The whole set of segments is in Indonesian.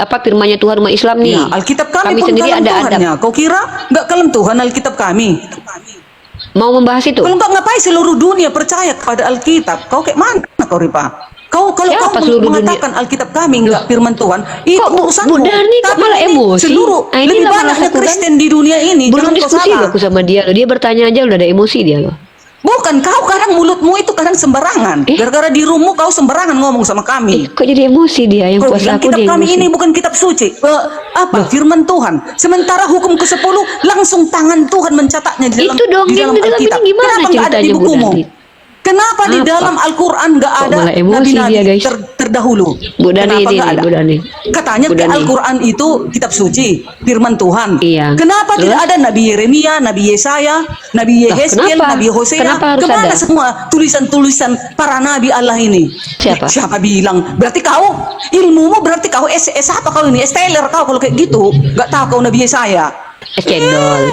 apa firmannya Tuhan umat Islam nih. Ya, Alkitab kami pun sendiri kalem ada Tuhannya. adab. Kau kira nggak kalem Tuhan Alkitab kami? Mau membahas itu? Kalau nggak ngapain seluruh dunia percaya kepada Alkitab? Kau kayak mana kau Ripa? Kalau Siapa kau seluruh mengatakan Alkitab kami nggak firman Tuhan, itu Kok urusanmu. Bu Dani kok Tapi malah ini emosi? seluruh Nah, ini lebih lah banyaknya malah aku kan Kristen di dunia ini. belum Jangan kau diskusi loh salah. aku sama dia loh. Dia bertanya aja udah ada emosi dia loh. Bukan, kau kadang mulutmu itu kadang sembarangan. Gara-gara di rumahmu kau sembarangan ngomong sama kami. Kok jadi emosi dia yang Kau puasa bilang aku kitab dia kami emosi. ini bukan kitab suci. Firman Tuhan. Sementara hukum ke-10 langsung tangan Tuhan mencatatnya di dalam, Itu dong, di yang dalam di dalam Alkitab. ini gimana Kenapa nggak ada di ceritanya, Bu bukumu? Dani? Kenapa di Apa? dalam Al-Quran nggak Kok ada malah emosi nabi-nabi dia, guys? terdahulu? Bu Dani Kenapa ini nggak nih, ada? Bu Dani. Katanya Bu ke Dani. Al-Quran itu kitab suci, firman Tuhan. Iya. Kenapa Terus? tidak ada Nabi Yeremia, Nabi Yesaya, Nabi Yehezkiel, kenapa? Nabi Hosea? Kenapa harus Kemana ada? semua tulisan-tulisan para nabi Allah ini? Siapa? Siapa bilang? Berarti kau ilmumu berarti kau apa kau ini? Esteller kau kalau kayak gitu, nggak tahu kau Nabi Yesaya. Cendol.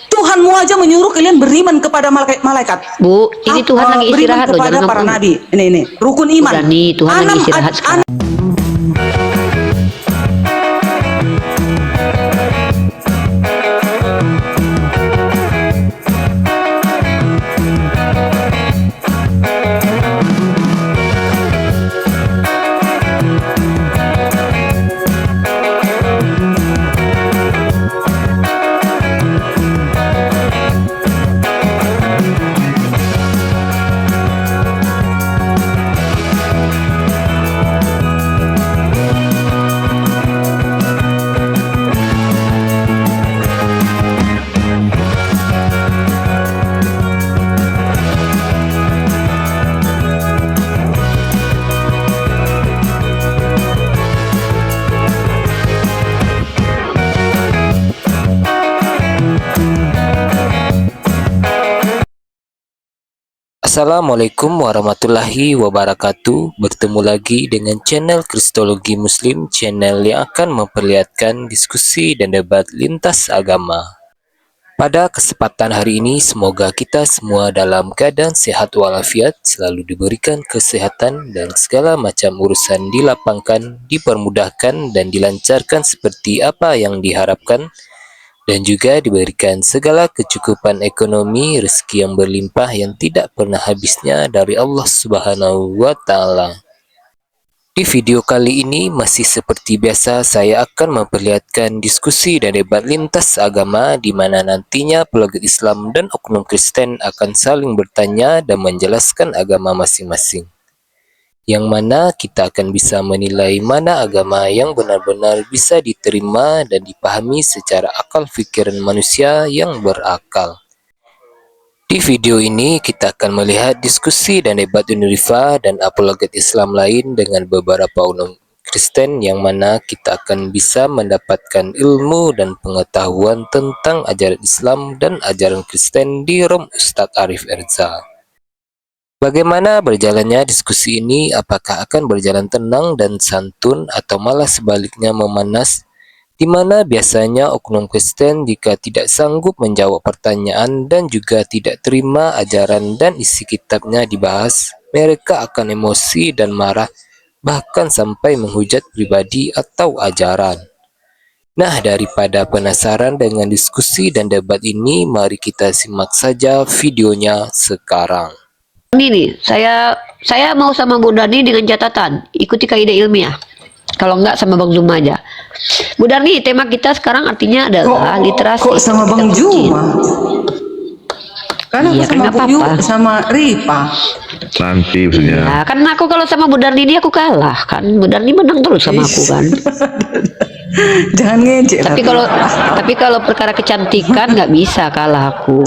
Tuhanmu aja menyuruh kalian beriman kepada malaikat. Bu, ini Tuhan lagi Beriman istirahat loh, kepada jangan para ngomong. nabi. Ini rukun iman. Bu Dani, Tuhan lagi Anam- istirahat sekarang. Assalamualaikum warahmatullahi wabarakatuh. Bertemu lagi dengan channel Kristologi Muslim, channel yang akan memperlihatkan diskusi dan debat lintas agama. Pada kesempatan hari ini, semoga kita semua dalam keadaan sehat walafiat, selalu diberikan kesehatan dan segala macam urusan dilapangkan, dipermudahkan dan dilancarkan seperti apa yang diharapkan, dan juga diberikan segala kecukupan ekonomi, rezeki yang berlimpah yang tidak pernah habisnya dari Allah Subhanahu wa Ta'ala. Di video kali ini masih seperti biasa, saya akan memperlihatkan diskusi dan debat lintas agama di mana nantinya pelogat Islam dan oknum Kristen akan saling bertanya dan menjelaskan agama masing-masing. Yang mana kita akan bisa menilai mana agama yang benar-benar bisa diterima dan dipahami secara akal fikiran manusia yang berakal. Di video ini kita akan melihat diskusi dan debat Unrifa dan apologet Islam lain dengan beberapa oknum Kristen yang mana kita akan bisa mendapatkan ilmu dan pengetahuan tentang ajaran Islam dan ajaran Kristen di Room Ustadz Arif Erza. Bagaimana berjalannya diskusi ini? Apakah akan berjalan tenang dan santun atau malah sebaliknya memanas? Di mana biasanya oknum Kristen jika tidak sanggup menjawab pertanyaan dan juga tidak terima ajaran dan isi kitabnya dibahas, mereka akan emosi dan marah, bahkan sampai menghujat pribadi atau ajaran. Nah, daripada penasaran dengan diskusi dan debat ini, mari kita simak saja videonya sekarang. Ini nih, saya mau sama Bu Dani dengan catatan, ikuti kaidah ilmiah. Kalau enggak sama Bang Zuma aja. Bu Dani, tema kita sekarang artinya adalah literasi. Kok sama Bang Juma? Karena Iya, aku sama kan Bang Yu, apa-apa. sama Ripa. Nanti punya. Ya, kan aku kalau sama Bu Darni aku kalah kan. Bu Darni menang terus sama aku kan. Jangan ngejek lah. Tapi kalau perkara kecantikan nggak bisa kalah aku.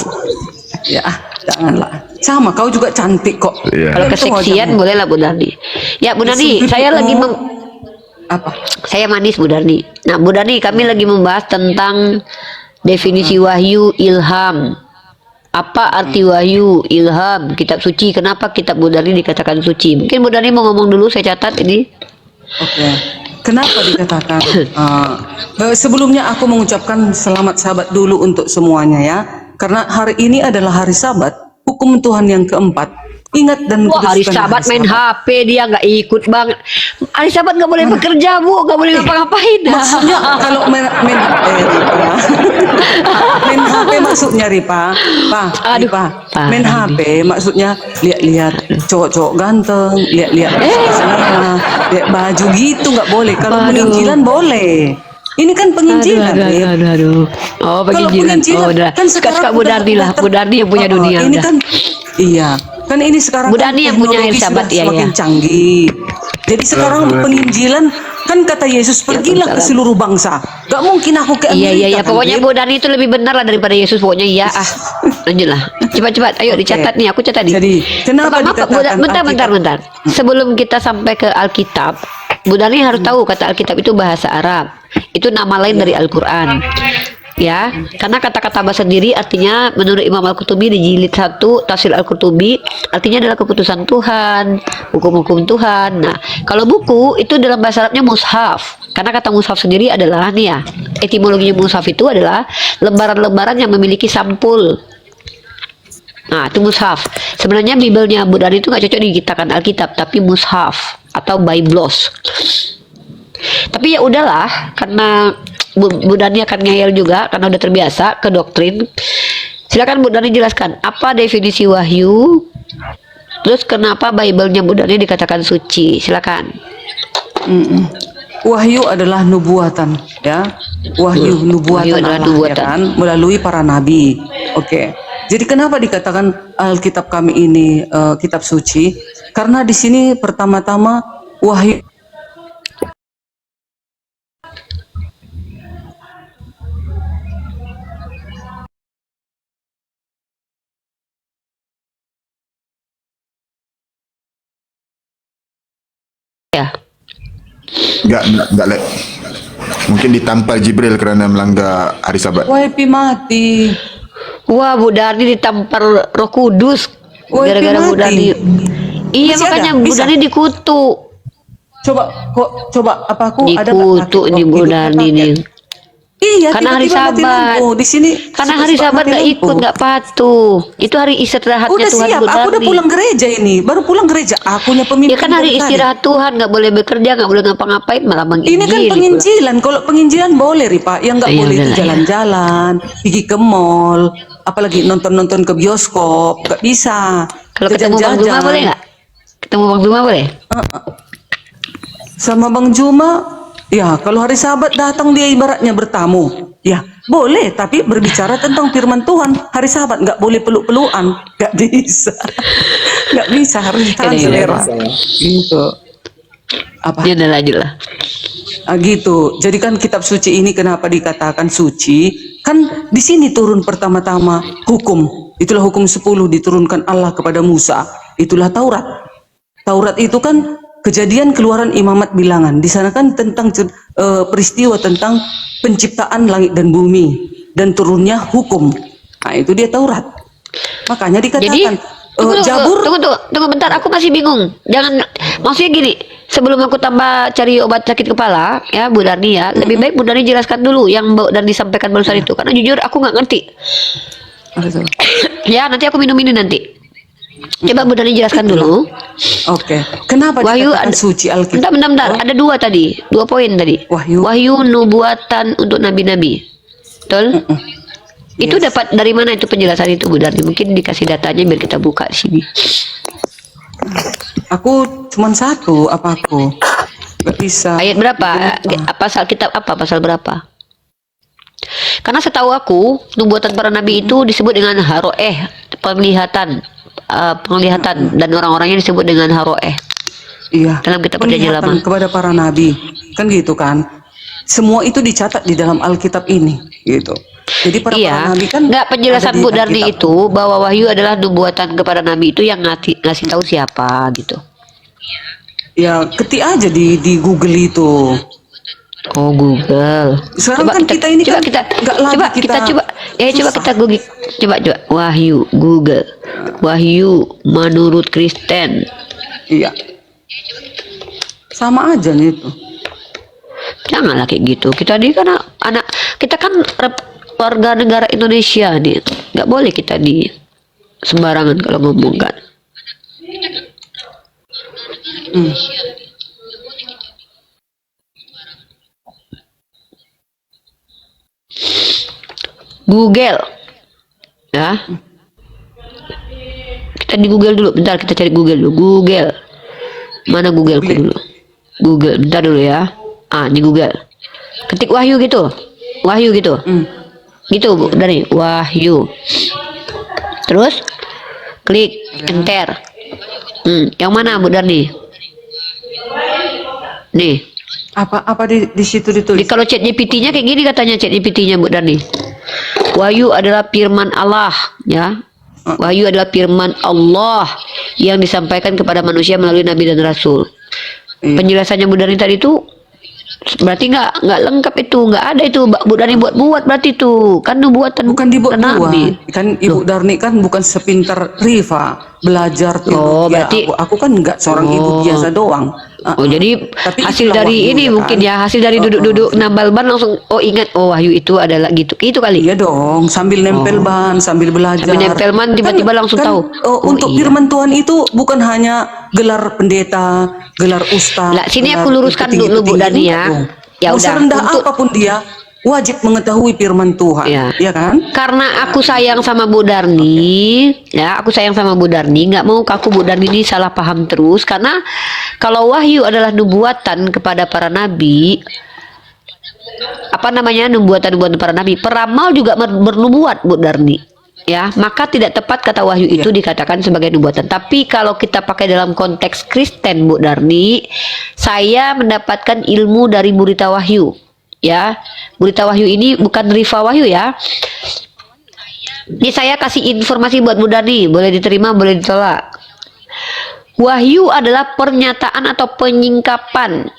Ya, janganlah. Sama, kau juga cantik kok. Iya. Kalau Itu keseksian wajahmu. boleh lah Bu Darni. Ya Bu Darni, Sudut saya lagi kamu. Apa? saya manis Bu Darni. Nah Bu Darni, kami lagi membahas tentang definisi wahyu, ilham. Apa arti wahyu, ilham, kitab suci? Kenapa kitab Bu Darni dikatakan suci? Mungkin Bu Darni mau ngomong dulu, saya catat ini. Oke. Kenapa dikatakan? Sebelumnya aku mengucapkan selamat Sabat dulu untuk semuanya ya. Karena hari ini adalah hari Sabat, hukum Tuhan yang keempat. Ingat dan Wah, hari kuduskan Sabat main HP, dia nggak ikut bang. Hari Sabat nggak boleh bekerja bu, nggak boleh ngapa-ngapain. Maksudnya kalau main HP, Ripa. Main HP maksudnya Ripa. Aduh, Ripa. parah Main ini. HP maksudnya lihat-lihat cowok-cowok ganteng, lihat-lihat sana, lihat baju gitu nggak boleh. Kalau Aduh. penginjilan boleh. Ini kan penginjilan, Rip. aduh. Oh, Kalau penginjilan. penginjilan Oh, udah. kan sekarang Suka-suka Bu Dardi lah. Bu Dardi yang punya dunia. Ini udah. kan iya. Kan ini sekarang Bu kan Dardi yang punya teknologi Hari Sabat, sudah ya, semakin ya. canggih. Jadi sekarang penginjilan kan kata Yesus pergilah ke seluruh bangsa. Gak mungkin aku ke Amerika. Iya. kan, Pokoknya Rip? Bu Dardi itu lebih benar lah daripada Yesus. Pokoknya iya. Lanjutlah. Cepat-cepat. Ayo Oke. dicatat nih. Aku catat nih. Jadi, kenapa Pertama, dikatakan bentar. Sebelum kita sampai ke Alkitab, Bu Dardi harus tahu kata Alkitab itu bahasa Arab. Itu nama lain dari Al-Quran. Ya, karena kata-kata bahasa sendiri artinya menurut Imam Al-Qurtubi di jilid 1 Tafsir Al-Qurtubi artinya adalah keputusan Tuhan, hukum-hukum Tuhan. Nah, kalau buku itu dalam bahasa Arabnya mushaf. Karena kata mushaf sendiri adalah nih ya, etimologi mushaf itu adalah lembaran-lembaran yang memiliki sampul. Nah, itu mushaf. Sebenarnya Bibelnya Bu Dardi itu nggak cocok dikitakan Alkitab, tapi mushaf atau Biblos. Tapi ya udahlah, karena Bu Dani akan ngeyel juga karena udah terbiasa ke doktrin. Silakan Bu Dani jelaskan apa definisi wahyu. Terus kenapa Bible-nya Bu Dani dikatakan suci? Silakan. Wahyu adalah nubuatan, ya. Wahyu nubuatan Wahyu adalah Allah, nubuatan. ya kan, melalui para nabi. Oke. Jadi kenapa dikatakan Alkitab kami ini kitab suci? Karena di sini pertama-tama wahyu Ya. Enggak lek. Mungkin ditampal Jibril kerana melanggar hari Sabat. wifi mati. Wah, Bu Dardi ditampar Roh Kudus Oh, itu gara-gara Bu mati. Dardi. Iya, Masih makanya ada? Bu Bisa? Dardi dikutuk. Coba apa aku ada nggak Dikutuk pakai nih Bu waktu Dardi itu? nih. Iya, Karena hari tiba-tiba mati Sabat. lampu. Di sini Karena suka-suka hari Sabat mati nggak lampu. ikut, nggak patuh. Itu hari istirahatnya Udah Tuhan siap, Bu aku udah Dardi. pulang gereja ini. Baru pulang gereja. Akunya pemimpin. Ya kan hari dari tadi. istirahat Tuhan, nggak boleh bekerja, nggak boleh ngapa-ngapain, malah menginjil. Ini kan penginjilan. Kalau penginjilan boleh, Ripa. Yang nggak Iya, boleh itu udahlah, ya. jalan-jalan, pergi ke mall, apalagi nonton-nonton ke bioskop, nggak bisa. Kalau ketemu Bang Zuma boleh nggak? Ketemu Bang Zuma boleh? Sama Bang Juma, ya kalau hari Sabat datang dia ibaratnya bertamu. Ya boleh, tapi berbicara tentang firman Tuhan. Hari Sabat nggak boleh peluk-pelukan, nggak bisa, nggak bisa, harus transfer. Gitu. Apa? Ya udah lanjut lah. Gitu. Jadi kan kitab suci ini kenapa dikatakan suci? Kan di sini turun pertama-tama hukum. Itulah hukum 10 diturunkan Allah kepada Musa. Itulah Taurat. Taurat itu kan kejadian, keluaran, imamat, bilangan. Di sana kan tentang peristiwa tentang penciptaan langit dan bumi dan turunnya hukum. Nah, itu dia Taurat. Makanya dikatakan Jabur. Tunggu bentar, aku masih bingung. Jangan, maksudnya gini, sebelum aku tambah cari obat sakit kepala, ya Bu Darni ya, lebih baik Bu Darni jelaskan dulu yang Bu Darni sampaikan barusan itu, karena jujur aku nggak ngerti. Ya, nanti aku minum ini nanti. Coba Bu Darni jelaskan dulu. Oke. Kenapa Wahyu dikatakan suci Alkitab? bentar. Ada dua tadi, 2 poin tadi. Wahyu. Nubuatan untuk nabi-nabi. Betul? Itu dapat dari mana itu penjelasan itu Bu Darni? Mungkin dikasih datanya biar kita buka di sini. Aku cuma satu, apa aku? Gak bisa. Ayat berapa? Pasal kitab apa? Pasal berapa? Karena setahu aku, nubuatan para nabi itu disebut dengan haroeh, penglihatan, dan orang-orangnya disebut dengan haroeh. Iya. Dalam kitab perjanjian lama. Kepada para nabi, kan gitu kan? Semua itu dicatat di dalam Alkitab ini, gitu. Jadi para nabi kan nggak, penjelasan ada di Bu Darni Alkitab. itu bahwa wahyu adalah nubuatan kepada nabi itu yang ngasih tahu siapa gitu. Ya, ketik aja di Google itu. Oh, Google. Sekarang kan kita ini kan nggak lagi coba kita Google. Coba wahyu Google. Wahyu menurut Kristen. Iya. Sama aja nih itu. Janganlah kayak gitu. Kita ini kan anak kita kan warga negara Indonesia nih. Nggak boleh kita di sembarangan kalau ngomong kan. Hmm. Google. Ya. Kita di Google dulu, bentar kita cari Google dulu. Google. Mana Google ku dulu? Google, bentar dulu ya. Ah, di Google. Ketik Wahyu gitu. Wahyu gitu. Gitu Bu, dari Wahyu. Terus klik enter. Yang mana Bu Darni? Nih. Apa di situ ditulis? Kalau chat GPT-nya kayak gini katanya chat GPT-nya Bu Darni. Wahyu adalah firman Allah, ya. Wahyu adalah firman Allah yang disampaikan kepada manusia melalui nabi dan rasul. Iya. Penjelasannya Bu Darni tadi itu berarti nggak lengkap, itu nggak ada itu Bu Darni buat berarti itu kan nubuatan Bukan dibuat nabi. kan Ibu Darni kan bukan sepintar Riva belajar teologi. berarti- aku kan enggak seorang ibu biasa doang. Oh jadi Tapi hasil itulah dari wahyu, ini ya mungkin kan? ya, hasil dari duduk-duduk nambal ban langsung ingat Wahyu itu adalah gitu, itu kali. Iya dong, sambil nempel ban, sambil belajar. Sambil nempel ban, tiba-tiba langsung tahu. Untuk iya. firman Tuhan itu bukan hanya gelar pendeta, gelar ustaz. Lah, sini gelar aku luruskan dulu, Bu Dani, ya. dong. Ya Mau udah, serendah untuk- apapun dia wajib mengetahui firman Tuhan, ya kan? Karena aku sayang sama Bu Darni, ya, aku sayang sama Bu Darni, nggak mau aku Bu Darni ini salah paham terus. Karena kalau wahyu adalah nubuatan kepada para nabi, apa namanya, nubuatan para nabi, peramal juga bernubuat Bu Darni, ya. Maka tidak tepat kata wahyu itu dikatakan sebagai nubuatan. Tapi kalau kita pakai dalam konteks Kristen Bu Darni, saya mendapatkan ilmu dari Burita Wahyu. Ya, Burita Wahyu ini bukan Riva Wahyu ya. Ini saya kasih informasi buat Bu Darni, boleh diterima, boleh ditolak. Wahyu adalah pernyataan atau penyingkapan,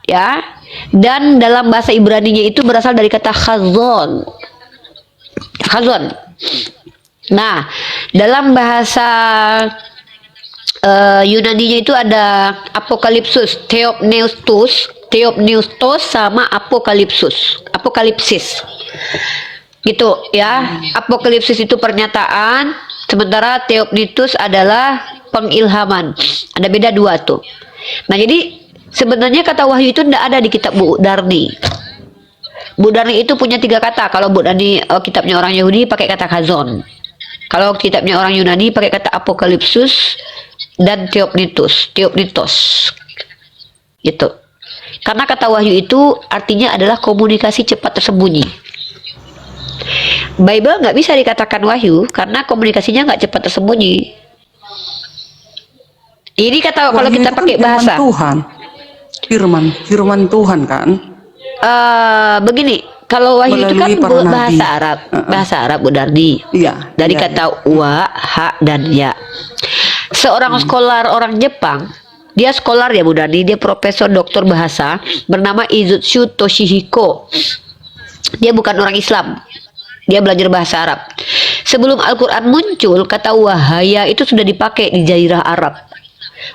ya. Dan dalam bahasa Ibrani-nya itu berasal dari kata khazon. Khazon. Nah, dalam bahasa Yunani-nya itu ada apokalipsus, theopneustos sama apokalipsis. Gitu ya. Apokalipsis itu pernyataan, sementara theopneustos adalah pengilhaman. Ada beda dua tuh. Nah, jadi sebenarnya kata wahyu itu tidak ada di kitab Bu Darni. Bu Darni itu punya 3 kata. Kalau Bu Darni kitabnya orang Yahudi pakai kata khazon. Kalau kitabnya orang Yunani pakai kata apokalipsus dan theopneustos. Gitu. Karena kata wahyu itu artinya adalah komunikasi cepat tersembunyi. Bible nggak bisa dikatakan wahyu karena komunikasinya nggak cepat tersembunyi. Ini kata kalau Wahyu kita itu kan pakai bahasa. Tuhan. Firman Tuhan kan. Begini, kalau wahyu itu kan Melalui para nabi. bahasa Arab, bahasa Arab Bu Darni. Iya. Dari iya, kata wa, ha, dan ya. Seorang skolar orang Jepang, dia skolar ya Bu Darni, dia profesor doktor bahasa, bernama Izutsu Toshihiko. Dia bukan orang Islam, dia belajar bahasa Arab. Sebelum Al-Quran muncul, kata wahaya itu sudah dipakai di Jazirah Arab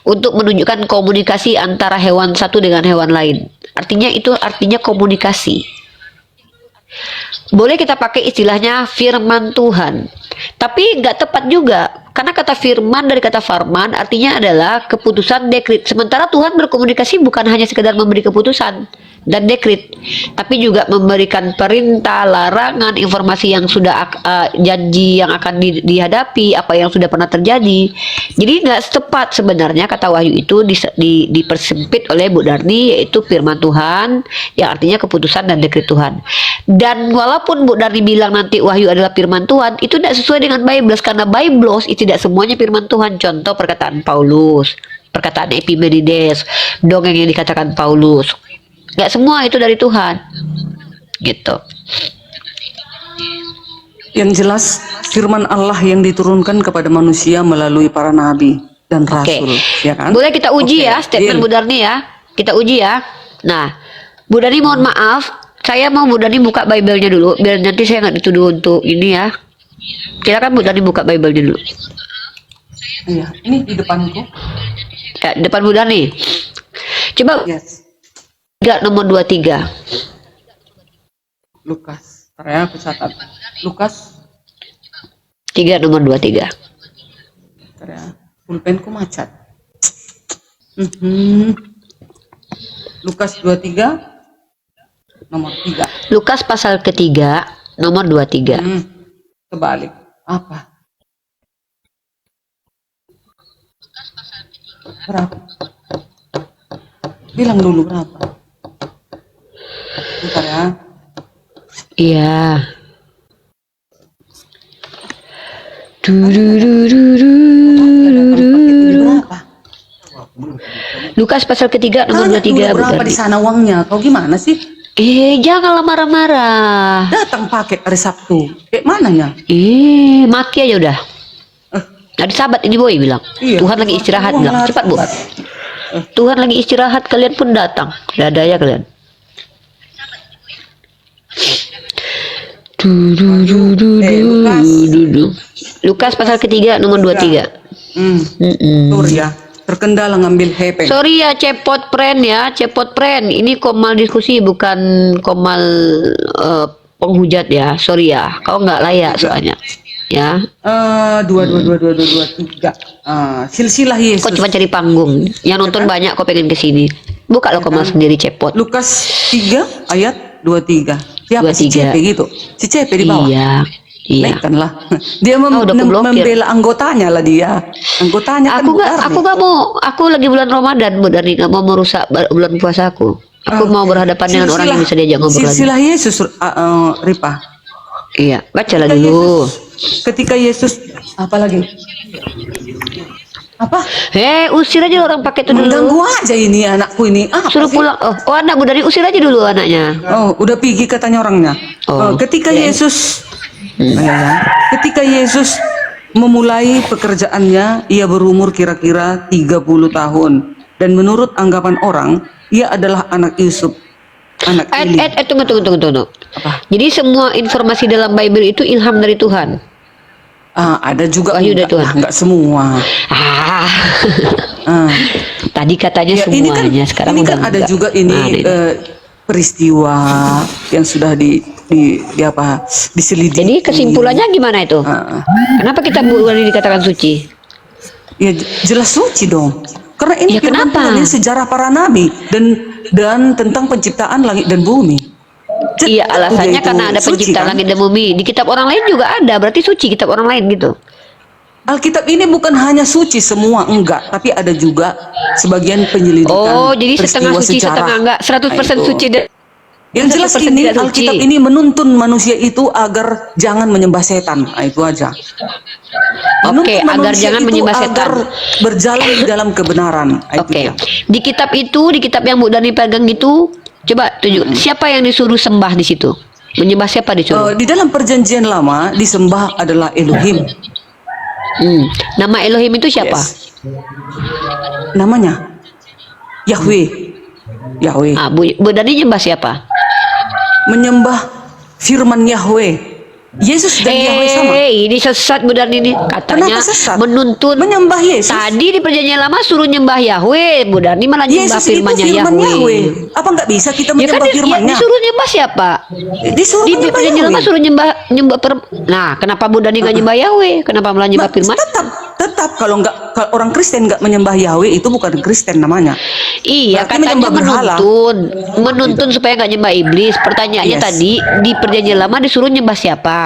untuk menunjukkan komunikasi antara hewan satu dengan hewan lain. Artinya itu artinya komunikasi. Boleh kita pakai istilahnya firman Tuhan, tapi nggak tepat juga karena kata firman dari kata farman artinya adalah keputusan, dekrit. Sementara Tuhan berkomunikasi bukan hanya sekedar memberi keputusan dan dekrit, tapi juga memberikan perintah, larangan, informasi yang sudah janji yang akan dihadapi, apa yang sudah pernah terjadi. Jadi nggak tepat sebenarnya kata wahyu itu dipersempit oleh Bu Darni, yaitu firman Tuhan yang artinya keputusan dan dekrit Tuhan. Dan walaupun Bu Darni bilang nanti wahyu adalah firman Tuhan, itu tidak sesuai dengan Bible karena Bible itu tidak semuanya firman Tuhan. Contoh perkataan Paulus, perkataan Epimenides, dongeng yang dikatakan Paulus. Nggak semua itu dari Tuhan, gitu. Yang jelas firman Allah yang diturunkan kepada manusia melalui para nabi dan rasul, ya kan? Boleh kita uji ya statement Deal. Bu Darni ya. Kita uji ya. Nah, Bu Darni mohon maaf, saya mau Bu Darni buka Bible-nya dulu biar nanti saya nggak dituduh untuk ini ya. Silakan Bu Darni buka Bible-nya dulu. Iya, ini di depanku. Ya, depan Bu Darni. Coba Yes. 3 nomor 23. Lukas. Ntar ya, aku catat. Lukas. 3 nomor 23. Ntar ya. Pulpenku macet. Mhm. Lukas 23 nomor 3. Lukas pasal ketiga nomor 23. Kebalik. Apa? Berapa? Bilang dulu berapa. Bentar ya. Iya. Berapa? Lukas pasal ketiga nomor Tanya 23. dulu berapa Berarti. di sana uangnya? Kau gimana sih? Janganlah marah-marah. Datang pakai hari Sabtu. Mananya? Maki aja udah. Tadi sahabat ini boy bilang. Iya. Tuhan lagi istirahat Uang bilang. lah, Cepat bu. sahabat. Tuhan lagi istirahat, kalian pun datang. Ada ya kalian. Lukas pasal ketiga nomor 23. Sorry ya. Terkendala ngambil HP. Sorry ya cepot friend ya, cepot friend. Ini komal diskusi bukan komal penghujat ya. Sorry ya, kau nggak layak soalnya. Ya. 2 silsilah Yesus. Kau cuma cari panggung. Yang nonton banyak, kau pengen kesini. Buka lo komal sendiri cepot. Lukas 3 ayat 23. Siapa si 23. CP gitu? Si CP di bawah. Iya. Naikkanlah. Dia udah kublokir. membela anggotanya lah dia. Anggotanya kan Aku nggak mau. Aku lagi bulan Ramadan, Bu Darni, nggak mau merusak bulan puasa aku. Aku mau berhadapan dengan orang yang bisa diajak ngobrol lagi. Silsilah Yesus, Ripa. Iya, bacalah dulu. Ketika Yesus apa lagi? Apa? Usir aja orang pakai itu dulu. Mengganggu aja ini anakku ini. Suruh sih? pulang. Oh, anak Bu Darni, usir aja dulu anaknya. Oh, udah pergi katanya orangnya. Ketika Yesus ketika Yesus memulai pekerjaannya, ia berumur kira-kira 30 tahun dan menurut anggapan orang, ia adalah anak Yusuf, anak Eli. Tunggu. Apa? Jadi semua informasi dalam Bible itu ilham dari Tuhan. Ada juga Wahyu dari Tuhan. enggak semua. Tadi katanya semuanya, sekarang ini udah kan ada enggak. juga ini peristiwa yang sudah diselidiki. Jadi kesimpulannya gimana itu? Kenapa kita boleh dikatakan suci? Ya jelas suci dong. Karena ini Ya, firman kenapa? Tuhan, ini sejarah para nabi dan tentang penciptaan langit dan bumi. Iya, Udah alasannya itu karena ada suci, penciptaan kan? langit dan bumi. Di kitab orang lain juga ada, berarti suci kitab orang lain gitu. Alkitab ini bukan hanya suci semua, enggak, tapi ada juga sebagian penyelidikan. Oh, jadi setengah peristiwa suci, sejarah. setengah enggak, 100% Nah, itu. suci. Yang jelas 100% ini tidak suci. Alkitab ini menuntun manusia itu agar jangan menyembah setan. Nah, itu aja. Oke, Menuntun agar manusia jangan itu menyembah setan. agar berjalan di dalam kebenaran. Nah, itu Oke. dia. Di kitab yang Bu Dani pegang itu, coba tunjuk siapa yang disuruh sembah di situ? Menyembah siapa disuruh? Di dalam perjanjian lama disembah adalah Elohim. Nama Elohim itu siapa? Yes. Namanya Yahweh. Yahweh. Bu Dani nyembah siapa? Menyembah firman Yahweh. Yesus dan Yahweh sama. Ini sesat Bu Dani ini. Katanya Kenapa sesat? menuntun. Menyembah Yesus. Tadi di perjanjian lama suruh nyembah Yahweh, Bu Dani malah nyembah Yesus itu firmannya firman Yahweh. Yahweh. Apa nggak bisa kita Ya kan menyembah firmannya? disuruh nyembah siapa? Disuruh Di menyembah perjanjian lama Yahweh. suruh nyembah Nah, kenapa Bu Dani nggak nyembah Yahweh? Kenapa malah nyembah firman? Tetap kalau orang Kristen nggak menyembah Yahweh itu bukan Kristen namanya. Iya, Berarti katanya menyembah berhala. menuntun supaya nggak nyembah iblis. Pertanyaannya Yes. tadi di perjanjian lama disuruh nyembah siapa?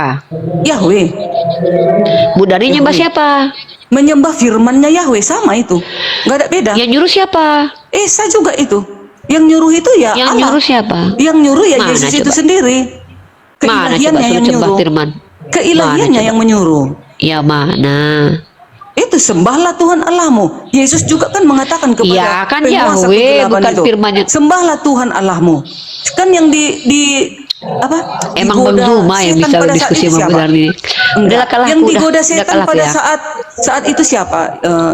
Yahweh. Bu Dani nyembah siapa? Menyembah firmannya Yahweh sama itu. Nggak ada beda. Yang nyuruh siapa? Esa juga itu. Yang nyuruh itu ya Yang Allah. nyuruh siapa? Yang nyuruh ya Mana Yesus itu coba? sendiri. Mana coba Keilahiannya suruh yang sembah nyuruh. firman? Keilahiannya Mana yang coba? menyuruh. Ya mana? Itu sembahlah Tuhan Allahmu. Yesus juga kan mengatakan kepada Iya, kan penguasa Yahweh, kegelapan bukan itu, firman-Nya. sembahlah Tuhan Allahmu. Kan yang apa? Emang Bang digoda Zuma yang setan bisa pada saat diskusi itu sama siapa? Bu Dani. Enggak. Udahlah kalah Yang aku, digoda udah setan kalah pada ya. saat itu siapa?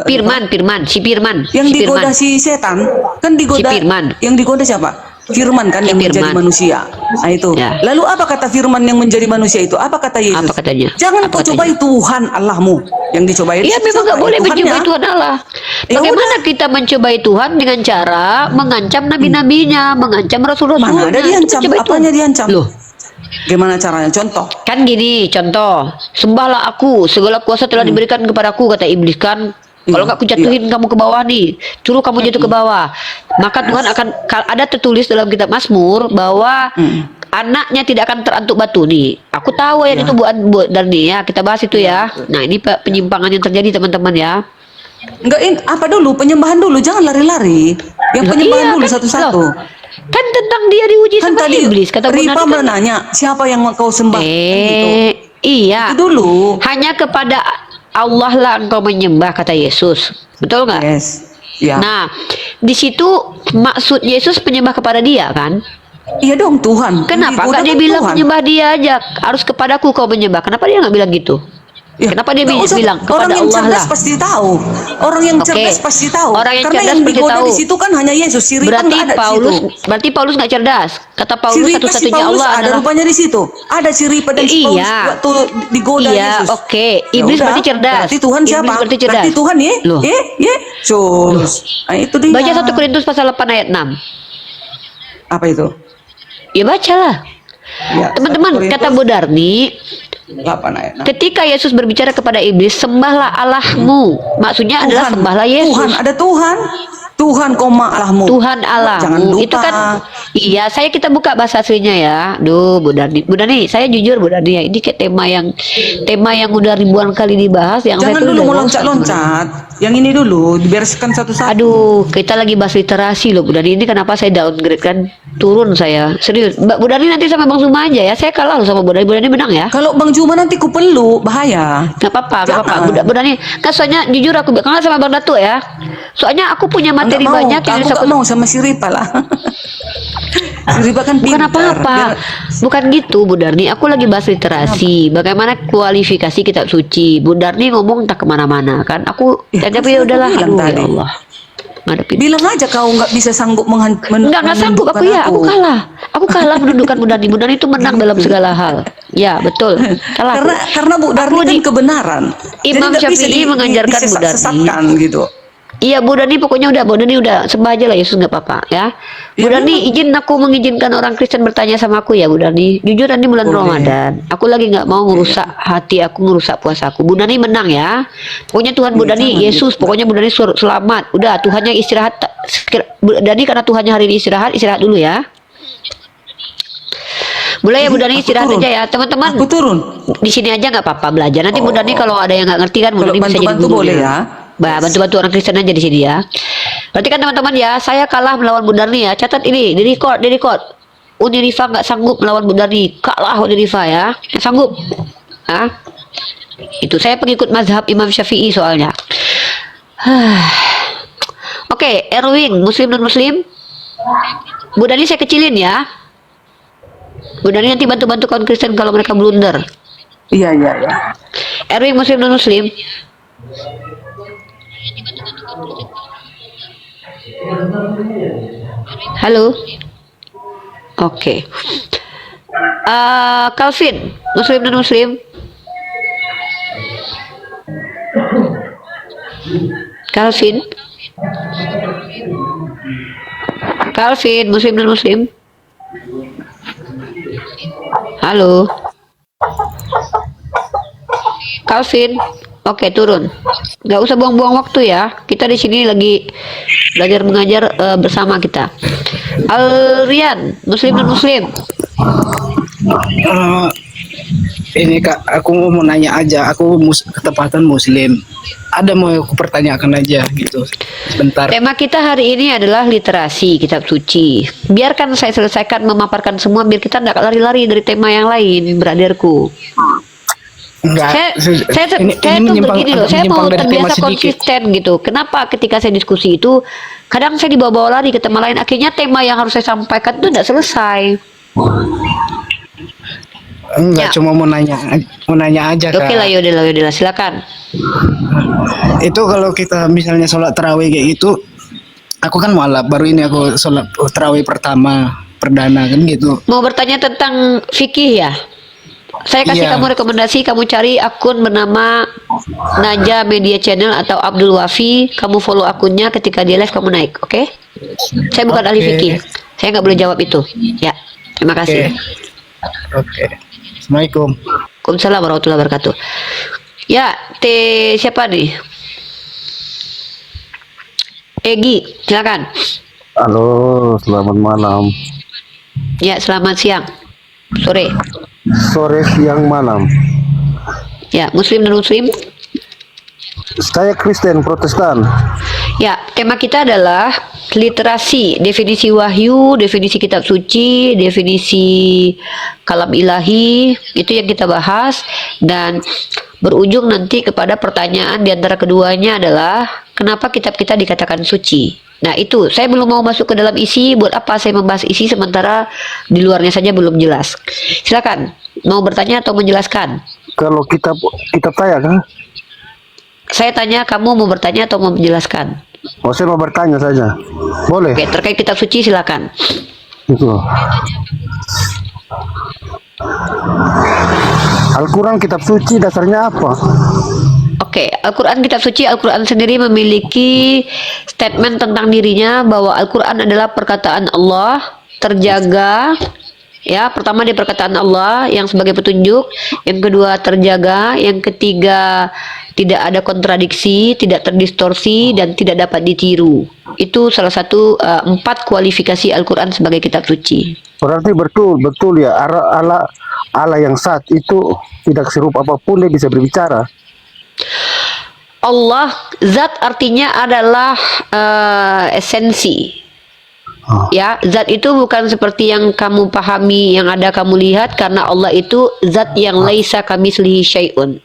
Firman. Si Firman. Yang si digoda Firman. si setan kan digoda. Si Firman. Yang digoda siapa? Firman kan yang menjadi Firman. manusia. Nah itu. Ya. Lalu apa kata Firman yang menjadi manusia itu? Apa kata Yesus? Apa katanya? Jangan Apa kau katanya? cobai Tuhan Allahmu. Yang dicobai. Iya, memang nggak boleh mencobai Tuhan Allah. Ya Bagaimana kita mencobai Tuhan dengan cara mengancam nabi-nabinya, mengancam rasul-rasulnya? Mana ada Itu diancam? mencobai Apanya Tuhan. diancam? Loh, Gimana caranya? Contoh. kan gini, contoh, sembahlah aku, segala kuasa telah diberikan kepadaku, kata iblis kan. Kalau nggak aku jatuhin kamu ke bawah nih, suruh kamu jatuh ke bawah. Maka Tuhan akan, ada tertulis dalam kitab Mazmur bahwa anaknya tidak akan terantuk batu nih. Aku tahu ya itu buat dan nih ya, kita bahas itu ya. Nah, ini penyimpangan yang terjadi teman-teman ya. Enggak, apa dulu? Penyembahan dulu, jangan lari-lari. Yang penyembahan Iya, dulu kan, satu-satu. loh, kan tentang dia diuji Kan sama tadi iblis, kata Bu Ripa Nani kan. menanya, siapa yang kau sembah? Kan gitu. Iya. Itu dulu. Hanya kepada Allah lah engkau menyembah, kata Yesus. Betul nggak? Yes. Ya. Nah, di situ maksud Yesus penyembah kepada dia kan? Iya dong, Tuhan. Kenapa Yang nggak dia digoda kan bilang Tuhan. menyembah dia aja? Harus kepadaku kau menyembah. Kenapa dia nggak bilang gitu? Ya, Kenapa dia nggak usah. bilang Orang kepada yang Allah cerdas lah? pasti tahu. Orang yang Oke. cerdas pasti tahu. Orang yang Karena cerdas yang pasti digoda tahu. di situ kan hanya Yesus. Si Ripa Berarti nggak ada Paulus, di situ. berarti Paulus nggak cerdas. Kata Si Paulus Ripa, si satu-satunya Paulus Allah ada adalah. rupanya di situ. Ada si Ripa dan si Paulus Iya. waktu digoda Iya, Yesus. oke. Ya Iblis udah, berarti cerdas. Berarti Tuhan Iblis siapa? berarti cerdas. Berarti Tuhan ya? Loh. Ya. Sus. Nah, itu dia. Baca 1 Korintus pasal 8 ayat 6. Apa itu? Ya bacalah. Ya, Teman-teman, 1 kata Korintus Bu Darni, 8 ayat 6. ketika Yesus berbicara kepada iblis, sembahlah Allahmu. Maksudnya adalah sembahlah Yesus. Tuhan, ada Tuhan. Tuhan koma Allahmu. Tuhan Jangan Allahmu. lupa. Itu kan, iya, kita buka bahasa aslinya ya. Duh, Bu Darni, saya jujur Bu Darni ya, ini kayak tema yang udah ribuan kali dibahas, yang Jangan saya tuh dulu udah mau bosan. loncat-loncat. Yang ini dulu dibereskan satu-satu. Aduh, kita lagi bahas literasi loh Bu Darni. Ini kenapa saya downgrade kan? Turun saya. Serius. Bu Darni nanti sama Bang Zuma aja ya. Saya kalah loh sama Bu Darni. Bu Darni menang ya. Kalau Bang Juma nanti ku peluk, bahaya. Gak apa-apa, gak apa-apa. Jangan. Bu Darni, kan soalnya jujur aku kalah sama Bang Datuk ya. Soalnya aku punya materi Nggak mau. banyak yang Aku bisa nggak mau sama si Ripa lah. Si Ripa kan Bukan pintar. apa-apa, bukan gitu Bu Darni. Aku lagi bahas literasi, bagaimana kualifikasi kitab suci. Bu Darni ngomong tak kemana-mana kan. Aku Ya, tapi ya kan udahlah. saya bilang Aduh ya tadi. Allah. Ngadepin. Bilang aja kau nggak bisa sanggup Enggak sanggup aku ya. Aku kalah. Aku kalah menundukkan Bu Darni. Bu Darni itu menang dalam segala hal. Ya betul. Kalah. Karena Bu Darni Aku kan di- kebenaran. Imam Jadi nggak bisa Syafi'i mengajarkan Bu Darni. disesatkan gitu. Iya Bu Darni, pokoknya Bu Darni udah sembah aja lah Yesus, nggak apa-apa ya. Bu Ya, Darni izin aku mengizinkan orang Kristen bertanya sama aku ya Bu Darni. Jujur ini bulan Boleh. Ramadan. Aku lagi nggak mau ngerusak hati aku, ngerusak puasaku. Bu Darni menang ya. Pokoknya Tuhan Bu Ya, Darni, jangan Yesus, gitu. pokoknya Bu Darni selamat. Udah Tuhannya istirahat. Bu Darni karena Tuhannya hari ini istirahat dulu ya. Boleh ya Bu Darni Aku istirahat turun. aja ya teman-teman. Aku turun. Di sini aja nggak apa-apa belajar. Nanti Bu Darni kalau ada yang nggak ngerti kan Bu Kalau Darni bisa jadi bantu-bantu guru boleh ya. Bantu-bantu orang Kristen aja di sini ya. Berarti kan teman-teman ya, saya kalah melawan Bu Darni ya. Catat ini, di record. Unirifa nggak sanggup melawan Bu Darni. Kalah Unirifa ya. Nggak sanggup. Hah? Itu saya pengikut mazhab Imam Syafi'i soalnya. Oke, Erwin, Muslim dan Muslim. Bu Darni saya kecilin ya. Bu Darni nanti bantu-bantu kaum Kristen kalau mereka blunder. Iya. Erwin, Muslim dan Muslim. Halo. Oke. Calvin, Muslim dan Muslim. Calvin. Calvin, Muslim dan Muslim. Halo. Calvin. Oke, turun. Nggak usah buang-buang waktu ya. Kita di sini lagi belajar mengajar bersama kita. Alrian, Muslim dan Muslim. Ini Kak, aku mau nanya aja. Aku ketepatan Muslim. Ada mau aku pertanyakan aja gitu. Sebentar. Tema kita hari ini adalah literasi kitab suci. Biarkan saya selesaikan memaparkan semua biar kita nggak lari-lari dari tema yang lain, beradirku. Enggak. Saya tuh begini loh, saya mau terbiasa konsisten gitu. Kenapa ketika saya diskusi itu kadang saya dibawa-bawa lari ke tema lain, akhirnya tema yang harus saya sampaikan itu tidak selesai. Enggak, Ya. cuma mau nanya aja Kak. Oke lah, yaudah, silakan. Itu kalau kita misalnya sholat tarawih kayak gitu, aku kan mualaf, baru ini aku sholat tarawih perdana kan gitu. Mau bertanya tentang fikih ya? Saya kasih Iya. kamu rekomendasi, kamu cari akun bernama Naja Media Channel atau Abdul Wafi, kamu follow akunnya, ketika dia live kamu naik, oke? Saya bukan ahli Oke. fikih, saya nggak boleh jawab itu. Ya, terima kasih. Oke. Assalamualaikum. Waalaikumsalam warahmatullahi wabarakatuh. Ya, siapa nih? Egi, silakan. Halo, selamat malam. Ya, selamat siang. Sore. Sore, siang, malam. Ya, Muslim dan Muslim. Saya Kristen Protestan. Ya, tema kita adalah literasi, definisi wahyu, definisi kitab suci, definisi kalam ilahi, itu yang kita bahas, dan berujung nanti kepada pertanyaan di antara keduanya adalah kenapa kitab kita dikatakan suci. Nah, itu saya belum mau masuk ke dalam isi. Buat apa saya membahas isi sementara di luarnya saja belum jelas. Silakan, mau bertanya atau menjelaskan? Kalau kitab saya kan? Saya tanya, kamu mau bertanya atau mau menjelaskan? Oh, saya mau bertanya saja. Boleh? Oke, terkait kitab suci silakan. Itu. Al-Quran kitab suci dasarnya apa? Oke, Al-Quran kitab suci, Al-Quran sendiri memiliki statement tentang dirinya bahwa Al-Quran adalah perkataan Allah, terjaga. Ya, pertama dia perkataan Allah yang sebagai petunjuk, yang kedua terjaga, yang ketiga tidak ada kontradiksi, tidak terdistorsi, dan tidak dapat ditiru. Itu salah satu 4 kualifikasi Al-Quran sebagai kitab suci. Berarti betul ya, Allah yang saat itu tidak serupa apapun dia bisa berbicara. Allah, zat artinya adalah esensi. Ya, zat itu bukan seperti yang kamu pahami, yang ada kamu lihat, karena Allah itu zat yang laisa kamitslihi syai'un.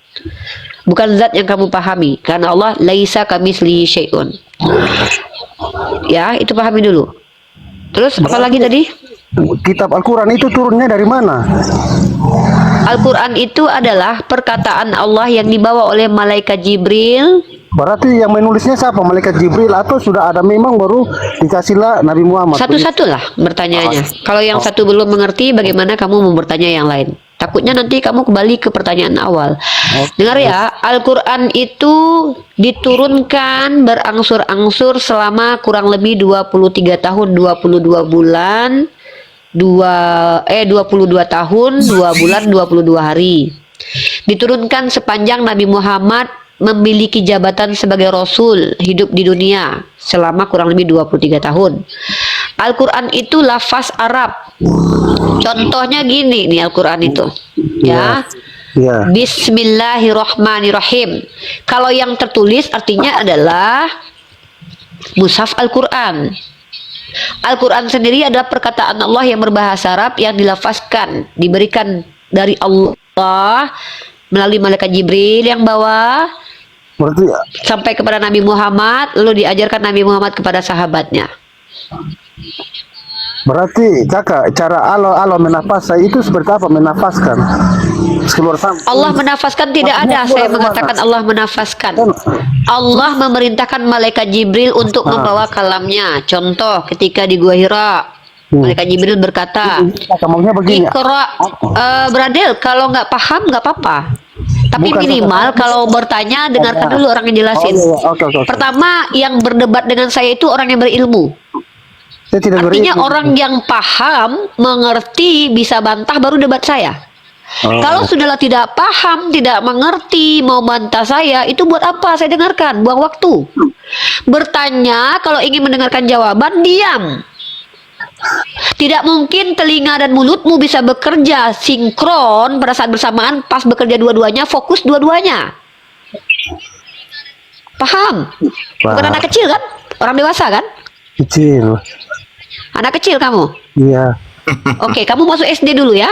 Bukan zat yang kamu pahami, karena Allah laisa kamitslihi syai'un. Ya, itu pahami dulu. Terus apa lagi tadi? Kitab Al-Quran itu turunnya dari mana? Al-Quran itu adalah perkataan Allah yang dibawa oleh malaikat Jibril. Berarti yang menulisnya siapa? Malaikat Jibril atau sudah ada memang baru dikasihlah Nabi Muhammad? Satu-satulah bertanyanya. Kalau yang satu belum mengerti, bagaimana kamu mau bertanya yang lain? Takutnya nanti kamu kembali ke pertanyaan awal. Dengar ya, Al-Quran itu diturunkan berangsur-angsur selama kurang lebih 23 tahun, 22 bulan, 22 tahun, 2 bulan, 22 hari. Diturunkan sepanjang Nabi Muhammad memiliki jabatan sebagai Rasul, hidup di dunia selama kurang lebih 23 tahun. Al-Quran itu lafaz Arab. Contohnya gini nih Al-Quran itu. Ya. Ya. Bismillahirrahmanirrahim. Kalau yang tertulis artinya adalah mushaf Al-Quran. Al-Quran sendiri adalah perkataan Allah yang berbahasa Arab yang dilafazkan, diberikan dari Allah melalui malaikat Jibril yang bawa Berarti sampai kepada Nabi Muhammad, lalu diajarkan Nabi Muhammad kepada sahabatnya. Kakak, cara Allah menafas itu seperti apa menafaskan? Allah menafaskan tidak ada. Saya mengatakan Allah menafaskan. Allah memerintahkan malaikat Jibril untuk membawa kalamnya. Contoh ketika di Gua Hira, malaikat Jibril berkata, Iqra, Bradel, kalau nggak paham nggak apa-apa. Tapi minimal kalau bertanya dengarkan dulu orang yang jelasin. Pertama, yang berdebat dengan saya itu orang yang berilmu. Artinya orang yang paham, mengerti, bisa bantah baru debat saya. Kalau sudahlah tidak paham, tidak mengerti, mau bantah saya, itu buat apa saya dengarkan? Buang waktu. Bertanya, kalau ingin mendengarkan jawaban, diam. Tidak mungkin telinga dan mulutmu bisa bekerja sinkron pada saat bersamaan, pas bekerja dua-duanya, fokus dua-duanya. Paham? Bukan anak kecil kan? Orang dewasa kan? Kecil. Anak kecil kamu? Iya. Oke, kamu masuk SD dulu ya.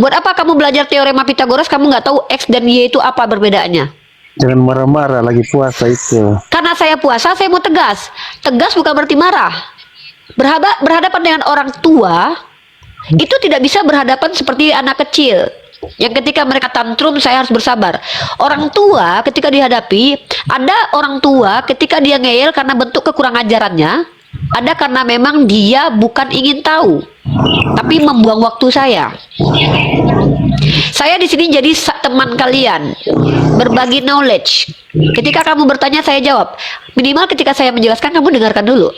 Buat apa kamu belajar teorema Pitagoras, kamu nggak tahu X dan Y itu apa perbedaannya? Jangan marah-marah lagi puasa itu. Karena saya puasa, saya mau tegas. Tegas bukan berarti marah. Berhadapan dengan orang tua, itu tidak bisa berhadapan seperti anak kecil. Yang ketika mereka tantrum, saya harus bersabar. Orang tua ketika dihadapi, ada orang tua ketika dia ngeyel karena bentuk kekurang ajarannya, ada karena memang dia bukan ingin tahu, tapi membuang waktu saya. Saya di sini jadi teman kalian, berbagi knowledge. Ketika kamu bertanya, saya jawab. Minimal ketika saya menjelaskan, kamu dengarkan dulu.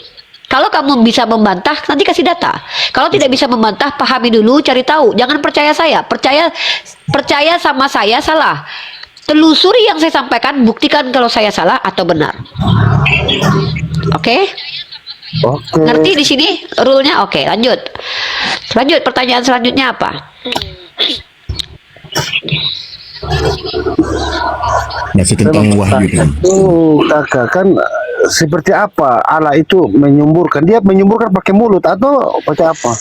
Kalau kamu bisa membantah, nanti kasih data. Kalau tidak bisa membantah, pahami dulu, cari tahu. Jangan percaya saya. Percaya sama saya salah. Telusuri yang saya sampaikan, buktikan kalau saya salah atau benar. Oke? Oke. Ngerti di sini rule-nya? Oke, lanjut. Lanjut, pertanyaan selanjutnya apa? Masih tentang wahyu kan. Kakak kan seperti apa Allah itu menyemburkan? Dia menyemburkan pakai mulut atau pakai apa?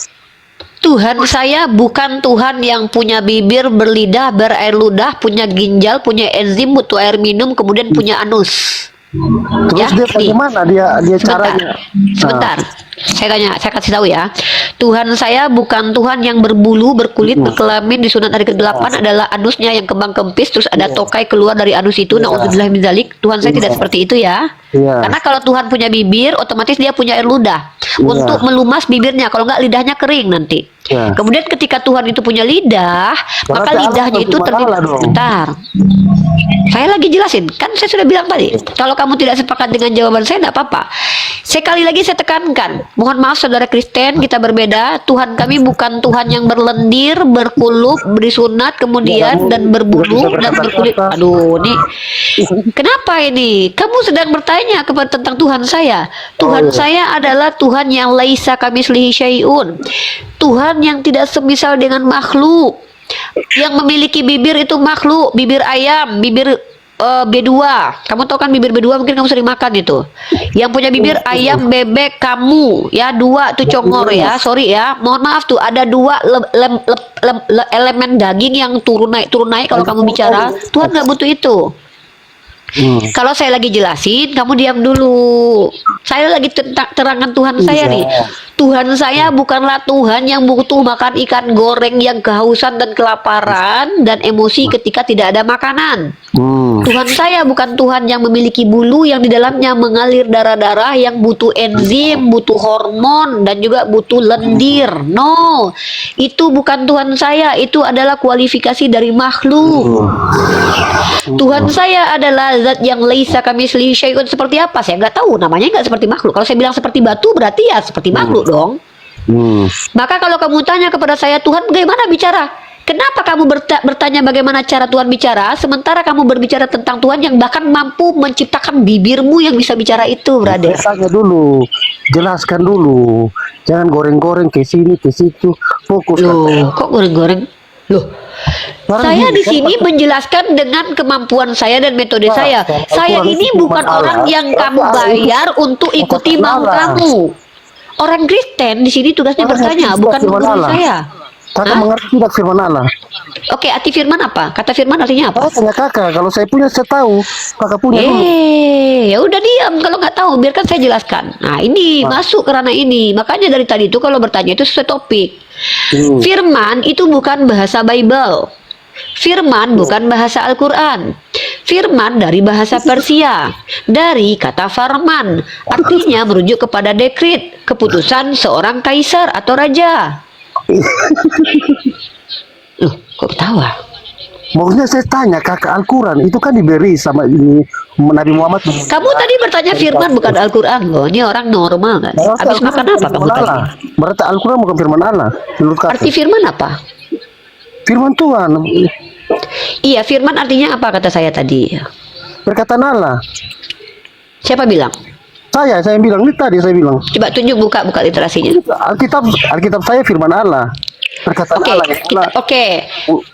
Tuhan saya bukan Tuhan yang punya bibir, berlidah, berair ludah, punya ginjal, punya enzim, butuh air minum, kemudian punya anus. Terus Ya, dia nih. bagaimana dia Sebentar, caranya? sebentar. Saya kasih tahu ya. Tuhan saya bukan Tuhan yang berbulu, berkulit, berkelamin, disunat hari ke-8 adalah anusnya yang kembang kempis, terus ada tokai keluar dari anus itu. Nauzubillah min dzalik. Tuhan saya tidak seperti itu ya. Iya. Karena kalau Tuhan punya bibir, otomatis dia punya air ludah untuk melumas bibirnya. Kalau nggak lidahnya kering nanti. Iya. Kemudian ketika Tuhan itu punya lidah, maka Allah lidahnya itu cuma terdiri. Allah dong. Bentar. Saya lagi jelasin, kan saya sudah bilang tadi. Kalau kamu tidak sepakat dengan jawaban saya, tidak apa-apa. Sekali lagi saya tekankan, mohon maaf saudara Kristen, kita berbeda. Tuhan kami bukan Tuhan yang berlendir, berkulup, disunat, kemudian dan berbulu dan berkulit. Aduh, nih, kenapa ini? Kamu sedang bertanya kepada tentang Tuhan saya. Tuhan saya adalah Tuhan yang laisa kamislihi syai'un. Tuhan yang tidak semisal dengan makhluk. Yang memiliki bibir itu makhluk, bibir ayam, bibir B2. Kamu tahu kan bibir B2 mungkin kamu sering makan itu. Yang punya bibir ayam, bebek, kamu. Ya, 2 tuh congor ya. Sorry ya. Mohon maaf tuh ada 2 elemen daging yang turun naik kalau kamu bicara. Tuhan nggak butuh itu. Kalau saya lagi jelasin, kamu diam dulu. Saya lagi terangkan Tuhan saya nih. Tuhan saya bukanlah Tuhan yang butuh makan ikan goreng yang kehausan dan kelaparan dan emosi ketika tidak ada makanan. Tuhan saya bukan Tuhan yang memiliki bulu yang di dalamnya mengalir darah-darah yang butuh enzim, butuh hormon, dan juga butuh lendir. No, itu bukan Tuhan saya. Itu adalah kualifikasi dari makhluk. Tuhan saya adalah zat yang laisa kamislihi syai'un. Seperti apa? Saya nggak tahu. Namanya nggak seperti makhluk. Kalau saya bilang seperti batu, berarti ya seperti makhluk dong. Maka kalau kamu tanya kepada saya, Tuhan bagaimana bicara? Kenapa kamu bertanya bagaimana cara Tuhan bicara, sementara kamu berbicara tentang Tuhan yang bahkan mampu menciptakan bibirmu yang bisa bicara itu, brother? Tanya dulu, jelaskan dulu, jangan goreng-goreng ke sini ke situ, fokus. Loh, kok goreng-goreng? Loh, saya di sini menjelaskan dengan kemampuan saya dan metode saya. Saya ini bukan orang yang kamu bayar untuk ikuti mau kamu. Orang Kristen di sini tugasnya bertanya, bukan menggurui saya. Kakak mengerti tidak firman Allah? Oke, arti firman apa? Kata firman artinya apa? Tanya kakak, kalau saya punya saya tahu, kakak punya dulu. Ya udah diam kalau nggak tahu, biarkan saya jelaskan. Nah, ini masuk karena ini. Makanya dari tadi itu kalau bertanya itu sesuai topik. Firman itu bukan bahasa Bible. Firman bukan bahasa Al-Quran. Firman dari bahasa Persia, dari kata farman, artinya merujuk kepada dekret, keputusan seorang kaisar atau raja. Loh, kok ketawa? Maksudnya saya tanya kakak Al-Quran itu kan diberi sama ini Nabi Muhammad. Kamu tadi bertanya firman bukan Al-Quran loh. Ini orang normal kan? Habis makan apa kamu tadi? Berarti Al-Quran bukan firman Allah. Menurut kakak. Arti firman apa? Firman Tuhan. Iya, firman artinya apa kata saya tadi? Perkataan Allah. Siapa bilang? Saya bilang ini tadi saya bilang. Coba tunjuk buka literasinya. Alkitab saya firman Allah. Perkataan Oke, Allah. oke.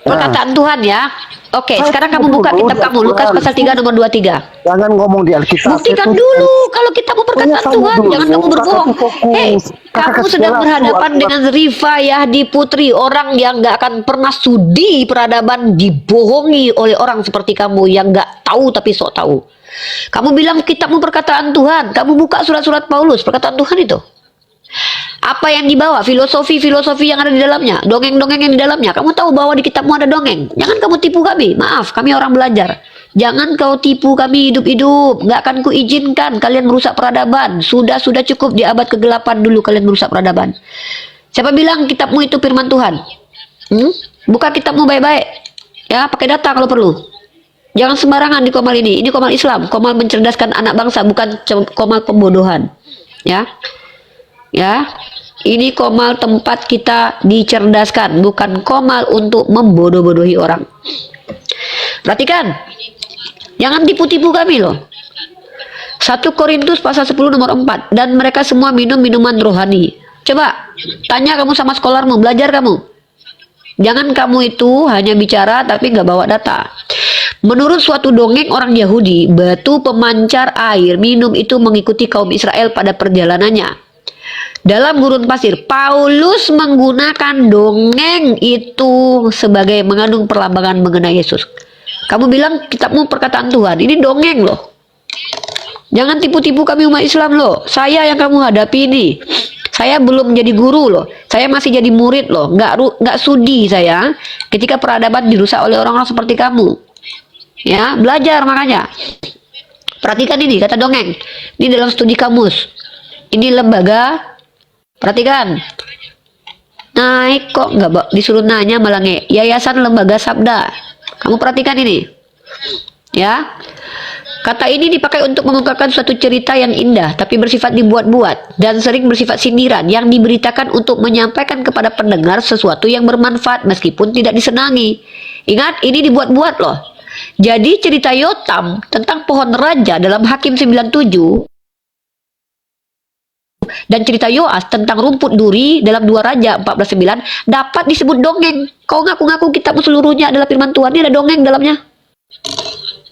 Perkataan Tuhan ya. Oke, sekarang kamu buka kitab kamu Lukas pasal 3 nomor 23. Jangan ngomong di Alkitab. Buktikan dulu kalau kita mau perkataan Tuhan, jangan kamu berbohong. Hei, kamu sedang berhadapan dengan Rifayah di Putri, orang yang nggak akan pernah sudi peradaban dibohongi oleh orang seperti kamu yang nggak tahu tapi sok tahu. Kamu bilang kitabmu perkataan Tuhan, kamu buka surat-surat Paulus, perkataan Tuhan itu. Apa yang dibawa? Filosofi-filosofi yang ada di dalamnya, dongeng-dongeng yang di dalamnya. Kamu tahu bahwa di kitabmu ada dongeng. Jangan kamu tipu kami. Maaf, kami orang belajar. Jangan kau tipu kami hidup-hidup. Nggak akan kuizinkan kalian merusak peradaban. Sudah cukup di abad kegelapan dulu kalian merusak peradaban. Siapa bilang kitabmu itu firman Tuhan? Buka kitabmu baik-baik. Ya, pakai data kalau perlu. Jangan sembarangan di komal ini. Ini komal Islam, komal mencerdaskan anak bangsa, bukan komal pembodohan. Ya, ini komal tempat kita dicerdaskan, bukan komal untuk membodoh-bodohi orang. Perhatikan, jangan tipu-tipu kami loh. 1 Korintus pasal 10 nomor 4. Dan mereka semua minum minuman rohani. Coba tanya kamu sama sekolarmu, belajar kamu. Jangan kamu itu hanya bicara tapi nggak bawa data. Menurut suatu dongeng orang Yahudi, batu pemancar air minum itu mengikuti kaum Israel pada perjalanannya. Dalam gurun pasir, Paulus menggunakan dongeng itu sebagai mengandung perlambangan mengenai Yesus. Kamu bilang kitabmu perkataan Tuhan, ini dongeng loh. Jangan tipu-tipu kami umat Islam loh. Saya yang kamu hadapi ini. Saya belum menjadi guru loh. Saya masih jadi murid loh. Nggak sudi saya ketika peradaban dirusak oleh orang-orang seperti kamu. Ya, belajar makanya. Perhatikan ini kata dongeng. Ini dalam studi kamus. Ini lembaga. Perhatikan. Naik kok nggak disuruh nanya malah Yayasan Lembaga Sabda. Kamu perhatikan ini. Ya. Kata ini dipakai untuk mengungkapkan suatu cerita yang indah tapi bersifat dibuat-buat dan sering bersifat sindiran yang diberitakan untuk menyampaikan kepada pendengar sesuatu yang bermanfaat meskipun tidak disenangi. Ingat, ini dibuat-buat loh. Jadi cerita Yotam tentang pohon raja dalam Hakim 97 dan cerita Yoas tentang rumput duri dalam 2 Raja 14:9 dapat disebut dongeng. Kau ngaku-ngaku kitabmu seluruhnya adalah firman Tuhan, ini ada dongeng dalamnya.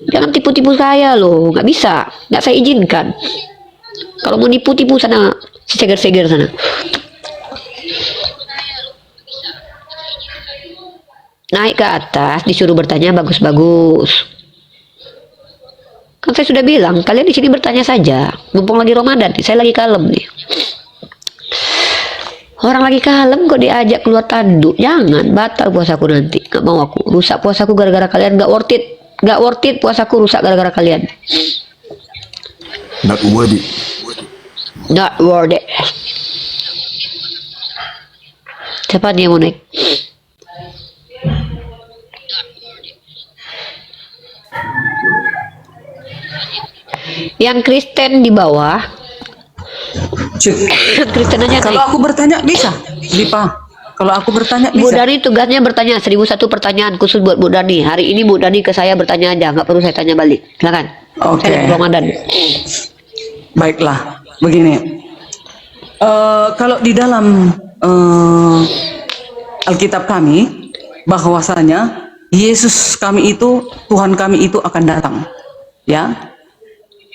Jangan tipu-tipu saya loh, nggak bisa, nggak saya izinkan. Kalau mau nipu-tipu sana, seger-seger sana. Naik ke atas, disuruh bertanya bagus-bagus. Kan saya sudah bilang, kalian di sini bertanya saja. Mumpung lagi Ramadan, saya lagi kalem nih. Orang lagi kalem kok diajak keluar tanduk. Jangan, batal puasaku nanti. Nggak mau aku, rusak puasaku gara-gara kalian, nggak worth it. Gak worth it puasaku rusak gara-gara kalian. Not worth it. Not worth it. Siapa dia mau naik? Yang Kristen di bawah. Kristen aja Kalau naik. aku bertanya bisa, Lipa. Kalau aku bertanya Bu bisa. Dani tugasnya bertanya 1001 pertanyaan khusus buat Bu Dani. Hari ini Bu Dani ke saya bertanya aja, nggak perlu saya tanya balik. Silakan. Oke. Saya lagi Ramadan. Baiklah, begini. Kalau di dalam Alkitab kami, bahwasanya Yesus kami itu, Tuhan kami itu akan datang. Ya.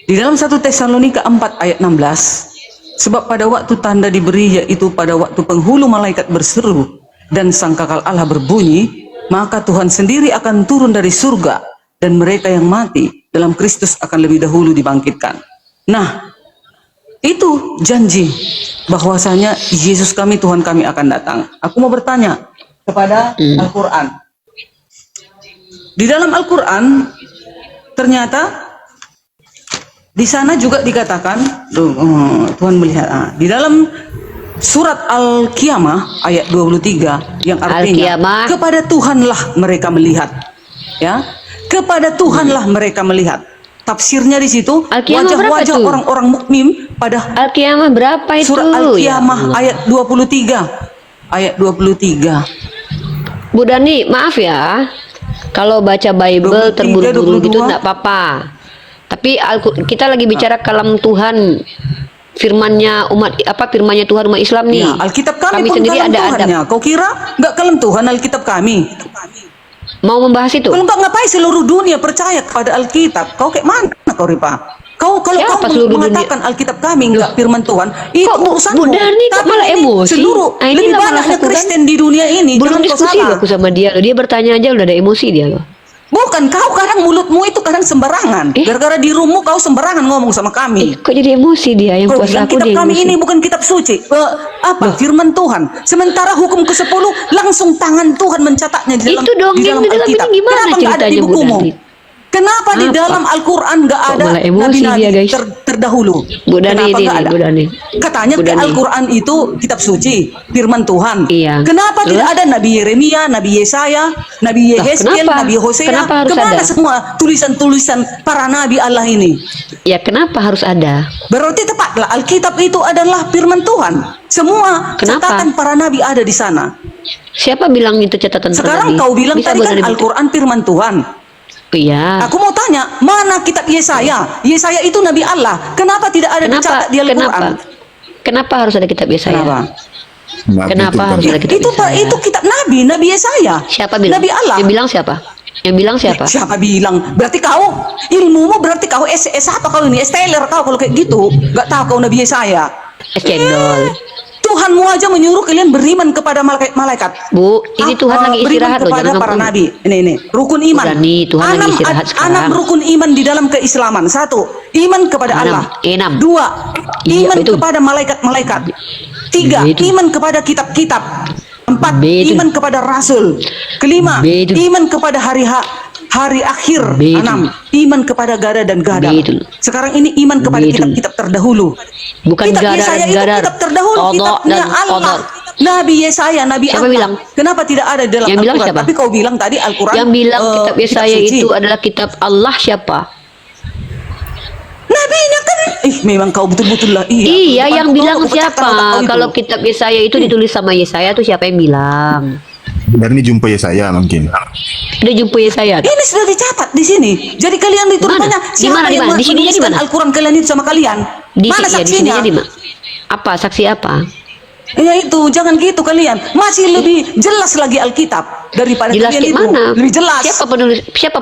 Di dalam 1 Tesalonika 4 ayat 16, sebab pada waktu tanda diberi, yaitu pada waktu penghulu malaikat berseru dan sangkakal Allah berbunyi, maka Tuhan sendiri akan turun dari surga dan mereka yang mati dalam Kristus akan lebih dahulu dibangkitkan. Nah, itu janji bahwasanya Yesus kami, Tuhan kami akan datang. Aku mau bertanya kepada Al-Quran. Di dalam Al-Quran ternyata di sana juga dikatakan, Tuhan melihat, di dalam surat Al-Qiyamah ayat 23 yang artinya Al-Qiyamah. kepada Tuhanlah mereka melihat. Ya, kepada Tuhanlah mereka melihat. Tafsirnya di situ Al-Qiyamah berapa wajah-wajah tuh? orang-orang mukmin pada Al-Qiyamah berapa itu? surat Ya Al-Qiyamah Allah. ayat 23. Ayat 23. Bu Dani, maaf ya. Kalau baca Bible 23, terburu-buru gitu 22. enggak apa-apa. Tapi kita lagi bicara kalam Tuhan, firmannya umat firmannya Tuhan umat Islam nih. Ya, Alkitab kami pun sendiri kalam ada adab. Tuhannya. Kau kira nggak kalam Tuhan Alkitab kami? Mau membahas itu? Kalau nggak ngapain seluruh dunia percaya kepada Alkitab? Kau kayak mana kau Ripa? Kalau Siapa kau seluruh mengatakan Alkitab kami nggak firman Tuhan, itu Kok urusanmu. Bu Dani kok Tapi malah ini emosi? Seluruh Nah, ini lebih lah banyaknya malah aku kan Kristen di dunia ini. Belum Jangan kau diskusi loh salah. aku sama dia loh. Dia bertanya aja udah ada emosi dia loh. Bukan, kau kadang mulutmu itu kadang sembarangan. Gara-gara di rumahmu kau sembarangan ngomong sama kami. Kok jadi emosi dia yang Kau puasa bilang aku kitab dia kami emosi. ini bukan kitab suci. Firman Tuhan. Sementara hukum ke-10 langsung tangan Tuhan mencatatnya di dalam, Itu dongeng di dalam di dalam Alkitab. ini gimana Kenapa nggak ada di ceritanya, Bu bukumu? Dani? Kenapa di Apa? dalam Al-Quran nggak Kok ada malah emosi nabi-nabi dia, guys? terdahulu? Bu Dani Kenapa ini nggak nih, ada? Bu Dani. Katanya Bu Dani. Al-Quran itu kitab suci, firman Tuhan. Iya. Kenapa Terus? tidak ada Nabi Yeremia, Nabi Yesaya, Nabi Yehezkiel, kenapa? Nabi Hosea? Kenapa harus Kemana ada? semua tulisan-tulisan para nabi Allah ini? Ya kenapa harus ada? Berarti tepatlah Alkitab itu adalah firman Tuhan. Semua Kenapa? catatan para nabi ada di sana. Siapa bilang itu catatan Sekarang Nabi? kau bilang Bisa tadi Bu kan Dani Al-Quran firman Tuhan. Iya. Aku mau tanya, mana kitab Yesaya? Yesaya itu Nabi Allah. Kenapa tidak ada dicatat di Al-Quran? Kenapa harus ada kitab Yesaya? Kenapa? Kenapa harus ada kitab Yesaya? Itu kitab Nabi Yesaya. Siapa bilang? Nabi Allah. Yang bilang siapa? Yang bilang siapa? Siapa bilang? Berarti kau ilmumu berarti kau S apa kau ini? S-Taylor kau kalau kayak gitu. Gak tahu kau Nabi Yesaya. Cendol. Tuhanmu aja menyuruh kalian beriman kepada malaikat. Bu, ini Tuhan lagi Beriman istirahat loh, kepada jangan para ngomong. nabi. Ini rukun iman. Berani, Tuhan lagi istirahat sekarang. 6 rukun iman di dalam keislaman. 1, iman kepada 6. Allah. 6. 2, Iya, iman itu. kepada malaikat-malaikat. 3, Itu. iman kepada kitab-kitab. 4, Itu. iman kepada rasul. 5, Itu. iman kepada hari akhir. Itu. 6, iman kepada gada dan gadar. Itu. Sekarang ini iman kepada Itu. kitab-kitab terdahulu. Bukan Kitab gadar Yesaya dan itu gadar. kitab terdahulu, Qadha kitabnya dan Allah. qadar. Nabi Yesaya, Nabi Siapa Allah. bilang? Kenapa tidak ada di dalam Yang bilang Al-Quran? siapa? Tapi kau bilang tadi Al-Quran. Yang bilang kitab Yesaya suci. itu adalah kitab Allah siapa? Nabinya kan. Memang kau betul-betul lah. Iya, Depan yang kau, bilang kau pecahkan otak siapa? kau itu. Kalau kitab Yesaya itu ditulis sama Yesaya tuh siapa yang bilang? Dan ini jumpa Yesaya mungkin. Udah jumpa Yesaya? Ini sudah dicatat di sini. Jadi kalian itu Mana? rupanya Di siapa mana, di yang mana? Di sininya di menuliskan mana? Al-Quran kalian itu sama kalian? Mana Di saksinya? sininya di mana? Apa? Saksi apa? Ya itu, jangan gitu kalian. Masih lebih jelas lagi Alkitab daripada Jelas kalian kayak itu. mana? Lebih jelas. Siapa penulis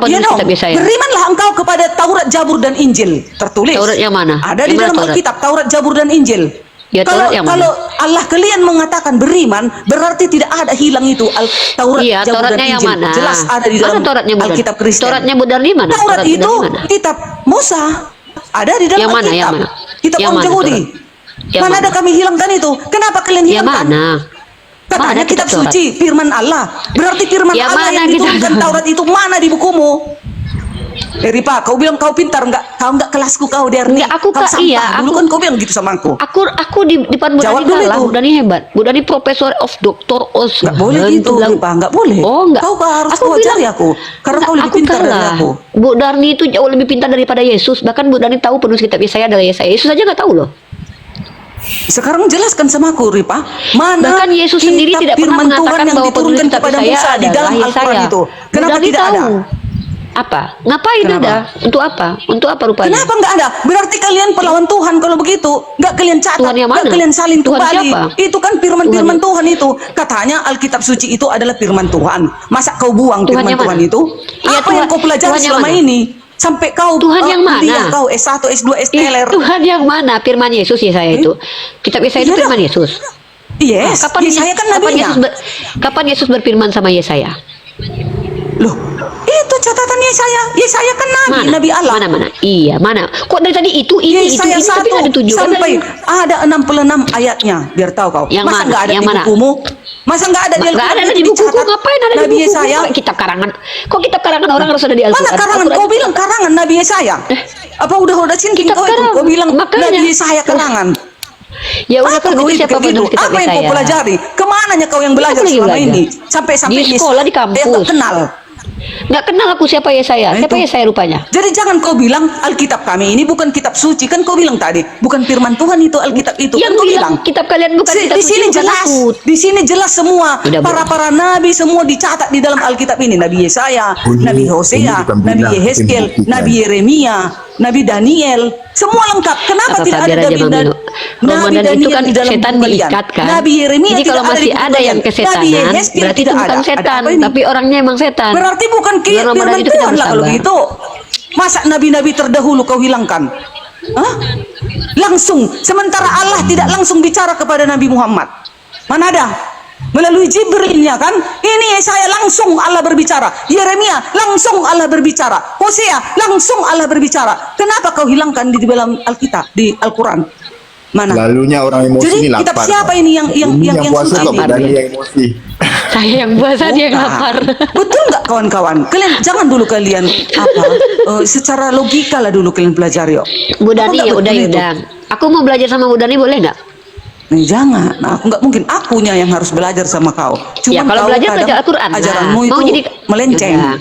Ya dong, kitab Yesaya? berimanlah engkau kepada Taurat, Jabur dan Injil. Tertulis. Taurat yang mana? Ada Yang di mana dalam Taurat? Alkitab Taurat, Jabur dan Injil. Ya, Taurat yang mana? Kalau Allah kalian mengatakan beriman, berarti tidak ada hilang itu Taurat, Iya, Jabur dan Tauratnya yang Injil. mana? Jelas ada di dalam Mana Tauratnya Budan? Alkitab Kristen. Tauratnya Budan di mana? Taurat Budan itu di mana? kitab Musa. Ada di dalam Yang mana, Alkitab. yang mana? Kitab Yang orang mana Yahudi. Taurat? Yang Mana mana? ada kami hilangkan itu? Kenapa kalian Yang hilangkan? mana? Katanya Mana kitab kitab Taurat? suci, firman Allah. Berarti firman Ya, Allah mana yang kitab diturunkan Taurat? Taurat itu mana di bukumu? Ripa, kau bilang kau pintar enggak? Kau enggak kelasku kau Derni. Enggak, aku kau Kak, iya, Dulu aku- kan kau bilang gitu sama aku. Aku di depan Jawab Budani dulu kalah. itu. Budani hebat. Budani profesor of doktor os. Enggak boleh gitu, Ripa, enggak boleh. Oh, enggak. Kau harus kau ajari aku. Karena kau lebih pintar dari aku. Bu Darni itu jauh lebih pintar daripada Yesus. Bahkan Bu Darni tahu penulis kitab Yesaya adalah Yesaya. Yesus aja nggak tahu loh. Sekarang jelaskan sama aku, Ripa. Mana Bahkan Yesus sendiri kitab tidak pernah firman Tuhan mengatakan yang bahwa diturunkan penulis kitab kepada Yesaya Musa di dalam adalah Al-Quran Yesaya. itu? Kenapa Bu Darni tidak ada? tahu. Apa? Ngapain Kenapa? ada? Untuk apa? Untuk apa rupanya? Kenapa enggak ada? Berarti kalian pelawan Tuhan kalau begitu. Enggak kalian catat, Tuhan yang enggak mana? kalian salin Tuhan kembali. siapa? Itu kan firman-firman Tuhan Tuhan itu. Katanya Alkitab suci itu adalah firman Tuhan. Masa kau buang Tuhan firman yang Tuhan mana? itu? Iya, Apa yang Tuhan- kau pelajari Tuhan yang selama mana? ini? Sampai kau Tuhan yang mana? kuliah, kau S1, S2, S-Teler. Tuhan yang mana? Firman Yesus Yesaya itu. Kitab Yesaya itu Iya firman dah. Yesus. Yes, Yesaya kan nabinya. Kapan Yesus berfirman sama Yesaya? Loh, itu catatan Yesaya. Yesaya kan nabi, Mana? nabi Allah. Mana? Iya, mana? Kok dari tadi itu ini Yesaya tapi nggak 1 ditunjukkan sampai tadi? ada 66 ayatnya, biar tahu kau. Yang Masa mana? enggak ada Yang di mana? bukumu? Masa enggak ada di Nggak Al-Quran ada itu di bukuku, dicatat? ngapain ada di Nabi bukuku? Yesaya. Kok kitab karangan? Kok kitab karangan orang harus ada di Al-Quran? Mana karangan? Al-Quran Kau itu- bilang karangan Nabi Yesaya. Apa udah sinting Kitab kau itu? karangan. Kau bilang Makanya. Nabi Yesaya karangan. Ya udah Apa kalau kau gitu itu siapa kayak gitu? penulis kitab Apa yang kau Yesaya? pelajari? Kemananya kau yang belajar Aku lagi selama belajar. ini? Sampai-sampai Di sekolah, di kampus. Yang tak kenal. Nggak kenal aku siapa Yesaya. Nah, Siapa itu. Yesaya rupanya? Jadi jangan kau bilang Alkitab kami ini bukan kitab suci. Kan kau bilang tadi, bukan firman Tuhan itu Alkitab itu. Yang Kan kau bilang kitab kalian bukan kitab di suci, sini bukan jelas. aku. Di sini jelas semua. Udah, Para nabi semua dicatat di dalam Alkitab ini. Nabi Yesaya, Ini- Nabi ini Hosea, bukan Nabi bilang, Yehezkiel, ini buktikan. Nabi Yeremia, Nabi Daniel, semua lengkap. Kenapa Apa tidak ada biar aja Nabi Mami? Ramadan itu kan di dalam setan buku kalian? diikat kan. Nabi Yeremia Jadi kalau tidak masih di buku ada yang kalian. kesetanan, Nabi Yehezkiel berarti itu tidak bukan ada. Ada setan, apa ini? tapi orangnya emang setan. Berarti bukan Bulan Ramadan firman itu kita Tuhan lah kalau bersabar. begitu. Masa nabi-nabi terdahulu kau hilangkan? Hah? Langsung. Sementara Allah tidak langsung bicara kepada Nabi Muhammad. Mana ada? Melalui Jibrilnya kan? Ini Yesaya langsung Allah berbicara. Yeremia langsung Allah berbicara. Hosea langsung Allah berbicara. Kenapa kau hilangkan di dalam Alkitab, di Al-Quran? Mana? Lalunya orang emosi Jadi ini lapar. kitab siapa ini yang puasa suci kok ini? Budani yang emosi. Saya yang puasa dia yang Bukan. lapar. Betul nggak kawan-kawan? Kalian jangan dulu kalian secara logika lah dulu kalian pelajari yuk. Bu Apa Dani nggak ya udah betul itu? Yudang. Aku mau belajar sama Bu Dani boleh nggak? Nih, jangan. Nah, aku nggak mungkin akunya yang harus belajar sama kau. Ya kalau kau belajar kadang belajar Al-Quran. ajaranmu itu mau jadi melenceng. Yaudah.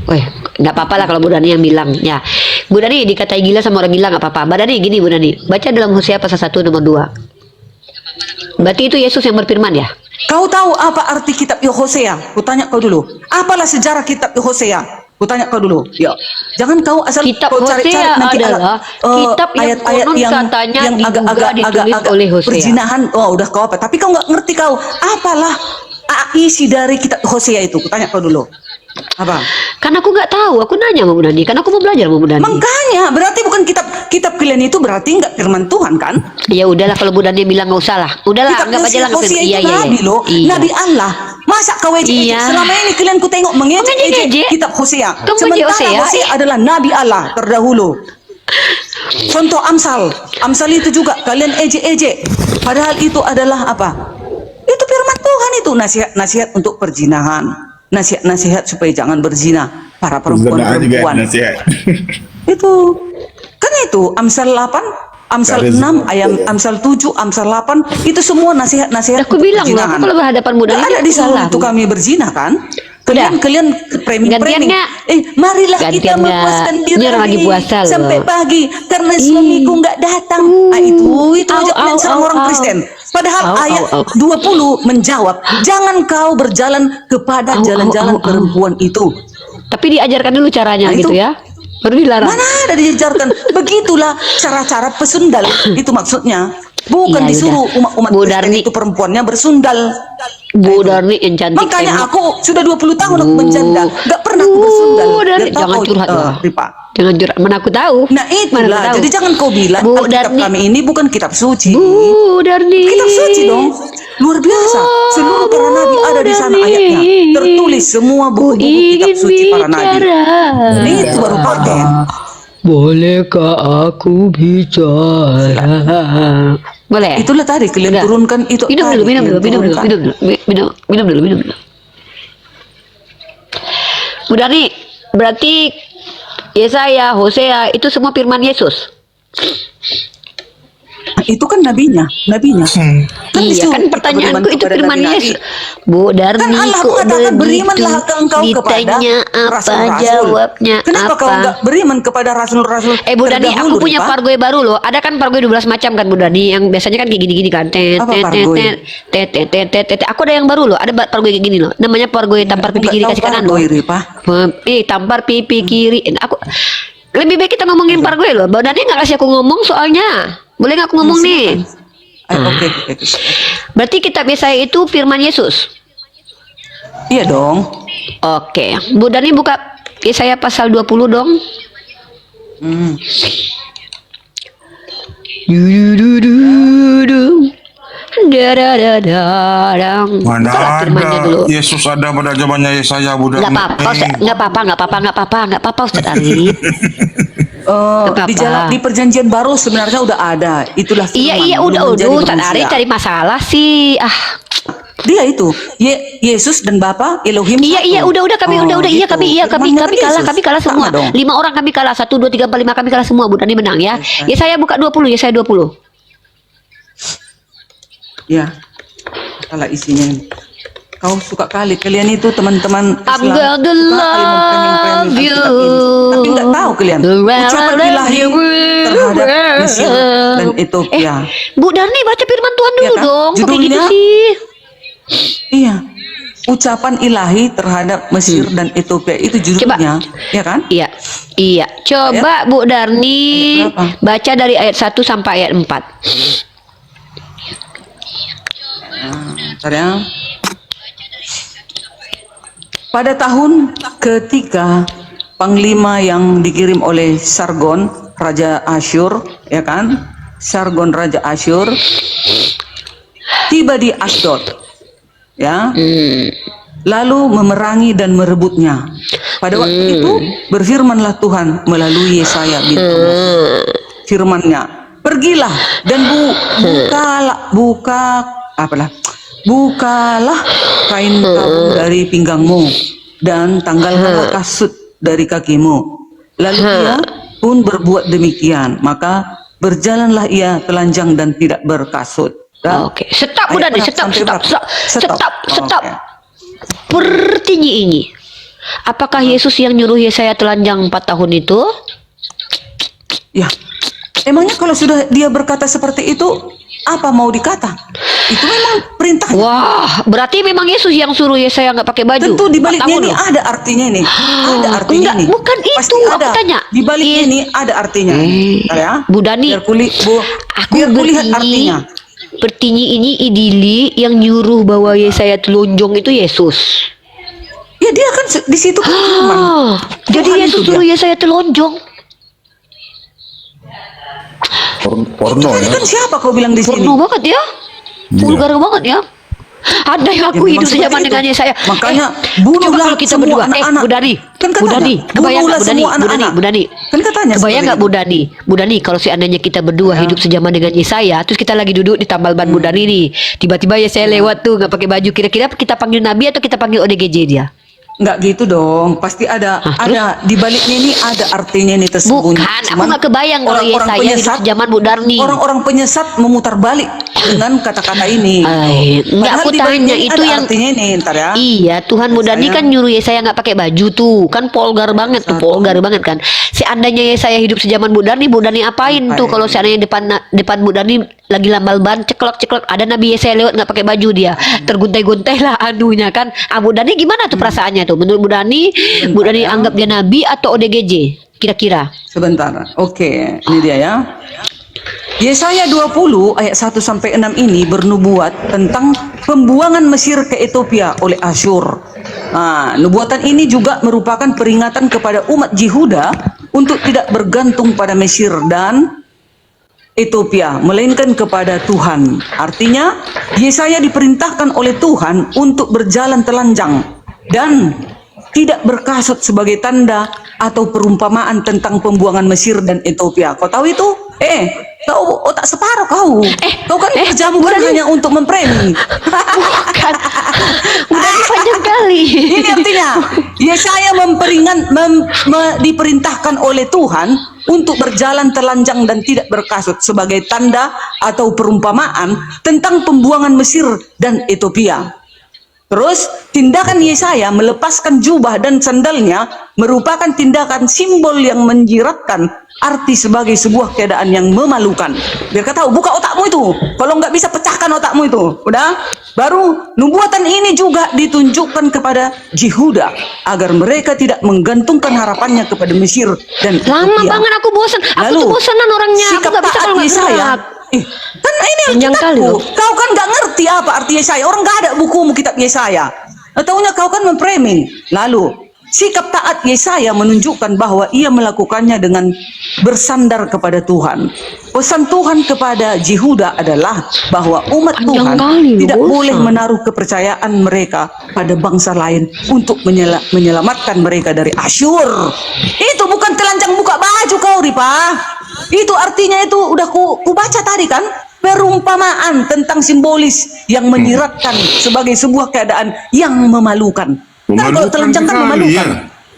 Weh, nggak apa-apa lah kalau Bu Dani yang bilang. Ya, Bu Dani dikatai gila sama orang gila nggak apa-apa. Bu Dani gini Bu Dani, baca dalam Hosea pasal 1 nomor 2. Berarti itu Yesus yang berfirman ya? Kau tahu apa arti kitab Hosea? Ku tanya kau dulu. Apalah sejarah kitab Hosea? Kutanya kau dulu, ya. Jangan kau asal Kitab kau cari-cari Hosea nanti adalah kitab yang konon katanya diduga ditulis oleh Hosea. perzinahan. Oh, udah kau apa? Tapi kau nggak ngerti kau. Apalah isi dari kitab Hosea itu? Kutanya kau dulu. Apa? Karena aku nggak tahu, aku nanya sama Bu Dani, karena aku mau belajar sama Bu Dani. Makanya berarti bukan kitab kalian itu berarti nggak firman Tuhan kan? Ya udahlah kalau Bu Dani bilang nggak usah lah. Udahlah, Kitab anggap aja lah Hosea iya, itu iya, nabi loh, iya. nabi Allah. Masa kau ejek-ejek? Iya. Selama ini kalian ku tengok mengejek-ejek Mengejek-ejek? kitab Hosea. Kamu Sementara Hosea? Hosea adalah nabi Allah terdahulu. Contoh Amsal itu juga kalian ejek-ejek. Padahal itu adalah apa? Itu firman Tuhan itu, nasihat-nasihat untuk perzinahan, nasihat-nasihat supaya jangan berzina para perempuan-perempuan. Itu kan itu Amsal 8, Amsal 6, Amsal 7, Amsal 8 itu semua nasihat-nasihat Aku untuk bilang loh, perzinahan. aku kalau berhadapan Bu Dani Nggak ada aku disuruh salah. itu kami berzina kan? Kalian framing. Gantiannya. Marilah kita Gantiannya memuaskan diri nyerang lagi puasa loh. sampai pagi karena suamiku nggak datang. Itu aja kalian serang orang Kristen. Padahal ayat 20 menjawab, jangan kau berjalan kepada jalan-jalan perempuan itu. Tapi diajarkan dulu caranya Nah, gitu itu. ya. Baru dilarang. Mana ada diajarkan? Begitulah cara-cara pesundal itu maksudnya. Bukan Iya, disuruh umat Bu Kristen Darni. itu perempuannya bersundal. Bu Darni yang cantik. Makanya tembok. aku sudah 20 tahun aku menjanda, nggak pernah aku bersundal. Bu Darni, Nggak tahu jangan kau, curhat lah. Ripa. Jangan curhat, mana aku tahu. Nah Mana itulah, aku tahu. jadi jangan kau bilang Bu Alkitab Darni. kami ini bukan kitab suci. Bu Darni. Kitab suci dong, luar biasa. Seluruh para nabi ada di sana ayatnya. Tertulis semua buku-buku kitab suci para nabi. Ini itu baru paten. Bolehkah aku bicara? Boleh. Itulah tadi kalian Udah. turunkan itu. Minum dulu, tadi minum dulu, kalian minum dulu, turunkan. minum dulu, minum dulu. Bu Dani, berarti Yesaya, Hosea itu semua firman Yesus. Itu kan nabinya. Kan Iya disuruh kan kita pertanyaanku beriman itu kepada firman nabi-nabi. Yesus. Bu Darni Kan Allah kok mengatakan berimanlah begitu? engkau kepada Ditanya apa rasul-rasul. jawabnya Kenapa apa? kau enggak beriman kepada rasul-rasul? Bu Dani, aku terdahulu, punya Ripa? pargoy baru loh. Ada kan pargoy 12 macam kan Bu Dani, yang biasanya kan kayak gini-gini kan. Apa pargoy? Aku ada yang baru loh. Ada pargoy kayak gini loh. Namanya pargoy tampar Aku pipi kiri nggak kasih tahu kanan loh. pargoy, Ripa. Tampar pipi kiri. Aku lebih baik kita ngomongin pargoy loh. Bu Dani nggak kasih aku ngomong soalnya. Boleh nggak aku ngomong nih? Oke. Berarti kitab Yesaya itu firman Yesus. Iya dong. Oke, Bu Dani buka Yesaya pasal 20 dong. Mana Bukalah firmannya dulu. ada Yesus ada pada zamannya Yesaya Buddha. Nggak apa-apa, Ustaz. Nggak apa-apa, Ustaz Ari. Di jalan di perjanjian baru sebenarnya udah ada. Itulah firman. Iya, belum udah, menjadi Ustaz Ari manusia. cari masalah sih. Dia itu Yesus dan Bapa Elohim. Iya, satu. udah kami, Oh, iya gitu. kami Firmannya kan Yesus. kami kalah semua. Sama dong. 5 orang kami kalah, 1 2 3 4 5 kami kalah semua. Bu Dani menang ya. Yesaya buka 20, Yesaya 20. Ya, salah isinya ini. Kau suka kali kalian itu teman-teman I'm Islam gonna suka kali love memframing you. tapi nggak tahu kalian ucapan ilahi terhadap Mesir dan Ethiopia. Bu Darni baca firman Tuhan dulu Iya kan? dong. Kok kayak gitu Judulnya? sih? Iya, ucapan ilahi terhadap Mesir dan Ethiopia itu judulnya, ya kan? Iya. Coba Bu Darni Ayat berapa? baca dari ayat 1 sampai ayat 4. Bentar ya. Pada tahun ketiga panglima yang dikirim oleh Sargon Raja Asyur, ya kan? Sargon Raja Asyur tiba di Asdod, ya. Lalu memerangi dan merebutnya. Pada waktu itu berfirmanlah Tuhan melalui Yesaya bin Amoz. Firman-Nya, pergilah dan bukalah kain tabung dari pinggangmu dan tanggalkanlah kasut dari kakimu. Lalu ia pun berbuat demikian, maka berjalanlah ia telanjang dan tidak berkasut. Dan Oke, stop Bu ayat Darni, berapa stop. sampai berapa? Stop. Oke. Pertanyaan ini. Apakah Yesus yang nyuruh Yesaya telanjang 4 tahun itu? Ya, emangnya kalau sudah dia berkata seperti itu, apa mau dikata? Itu memang perintah. Wah, berarti memang Yesus yang suruh Yesaya nggak pakai baju. Tentu di baliknya 4 tahun ini loh. ada artinya nih. Ada artinya Enggak, nih. bukan Pasti itu, aku ada. tanya. Di baliknya ini ada artinya. Bentar ya. Bu Dani, Biar kulihat artinya. Pertinyi ini idili yang nyuruh bahwa Yesaya telunjong itu Yesus. Ya dia kan di situ kan firman. Jadi Tuhan Yesus itu suruh dia. Yesaya telunjong. Porno ya. Kan siapa kau bilang di sini? Porno banget ya. Vulgar banget ya. Ada yang aku Ya, hidup memang seperti sejaman itu. dengan Yesaya. Makanya coba bunuhlah kalau kita semua berdua. anak-anak. Bu Dani, Kan Bu katanya, Dani, kebayang nggak bunuhlah Bu Dani, semua Bu Dani, anak-anak. Bu Dani. Kan katanya Kebayang seperti nggak itu. Bu Dani? Bu Dani, kalau seandainya kita berdua hidup sejaman dengan Yesaya, terus kita lagi duduk di tambal ban Bu Dani nih, tiba-tiba Yesaya lewat tuh nggak pakai baju, kira-kira kita panggil Nabi atau kita panggil ODGJ dia? Nggak gitu dong, pasti ada di baliknya ini ada artinya ini tersembunyi. Bukan, aku nggak kebayang kalau orang-orang Yesaya hidup sejaman Bu Darni. Orang-orang penyesat memutar balik dengan kata-kata ini. Nggak, Padahal aku di baliknya tanya ini itu ada yang artinya ini, ntar ya. Iya, Tuhan Bu Dani Yesaya. kan nyuruh Yesaya nggak pakai baju tuh, kan polgar banget tuh, polgar banget kan. Seandainya Yesaya hidup sejaman Bu Dani apain tuh kalau seandainya depan Bu Dani lagi lambal ban ceklok ada Nabi Yesaya lewat nggak pakai baju dia, terguntai-guntai lah anunya kan. Bu Dani gimana tuh perasaannya tuh? Menurut Bu Dani anggap dia Nabi atau ODGJ kira-kira? Sebentar. Oke, ini dia ya. Yesaya 20 ayat 1 sampai 6 ini bernubuat tentang pembuangan Mesir ke Ethiopia oleh Asyur. Nah, nubuatan ini juga merupakan peringatan kepada umat Yehuda untuk tidak bergantung pada Mesir dan Ethiopia, melainkan kepada Tuhan. Artinya, Yesaya diperintahkan oleh Tuhan untuk berjalan telanjang dan tidak berkasut sebagai tanda atau perumpamaan tentang pembuangan Mesir dan Ethiopia. Kau tahu itu? Kau otak separuh kau. Kau kan kerjamu kan hanya untuk mempremi. Bukan. Udah panjang kali. Ini artinya Yesaya diperintahkan oleh Tuhan untuk berjalan telanjang dan tidak berkasut sebagai tanda atau perumpamaan tentang pembuangan Mesir dan Ethiopia. Terus tindakan Yesaya melepaskan jubah dan sandalnya merupakan tindakan simbol yang menjiratkan arti sebagai sebuah keadaan yang memalukan. Biar kau tahu, buka otakmu itu. Kalau nggak bisa pecahkan otakmu itu. Udah? Baru nubuatan ini juga ditunjukkan kepada Yehuda agar mereka tidak menggantungkan harapannya kepada Mesir dan Lama Ethiopia. banget aku bosan. Aku tuh bosanan orangnya. Aku Sikap nggak bisa taat kalau nggak Yesaya. gerak. Kan ini Panjang kali Alkitabku. loh. Kau kan nggak ngerti apa arti Yesaya. Orang nggak ada bukumu kitab Yesaya. Taunya kau kan memframing. Lalu sikap taat Yesaya menunjukkan bahwa ia melakukannya dengan bersandar kepada Tuhan. Pesan Tuhan kepada Yehuda adalah bahwa umat Panjang Tuhan kali loh, tidak bosan. boleh menaruh kepercayaan mereka pada bangsa lain untuk menyelamatkan mereka dari Asyur. Itu bukan telanjang buka baju kau, Ripa. Itu artinya itu udah ku baca tadi kan, perumpamaan tentang simbolis yang menyiratkan sebagai sebuah keadaan yang memalukan. Kan kalau Memalukan telanjang kan sekali, memalukan.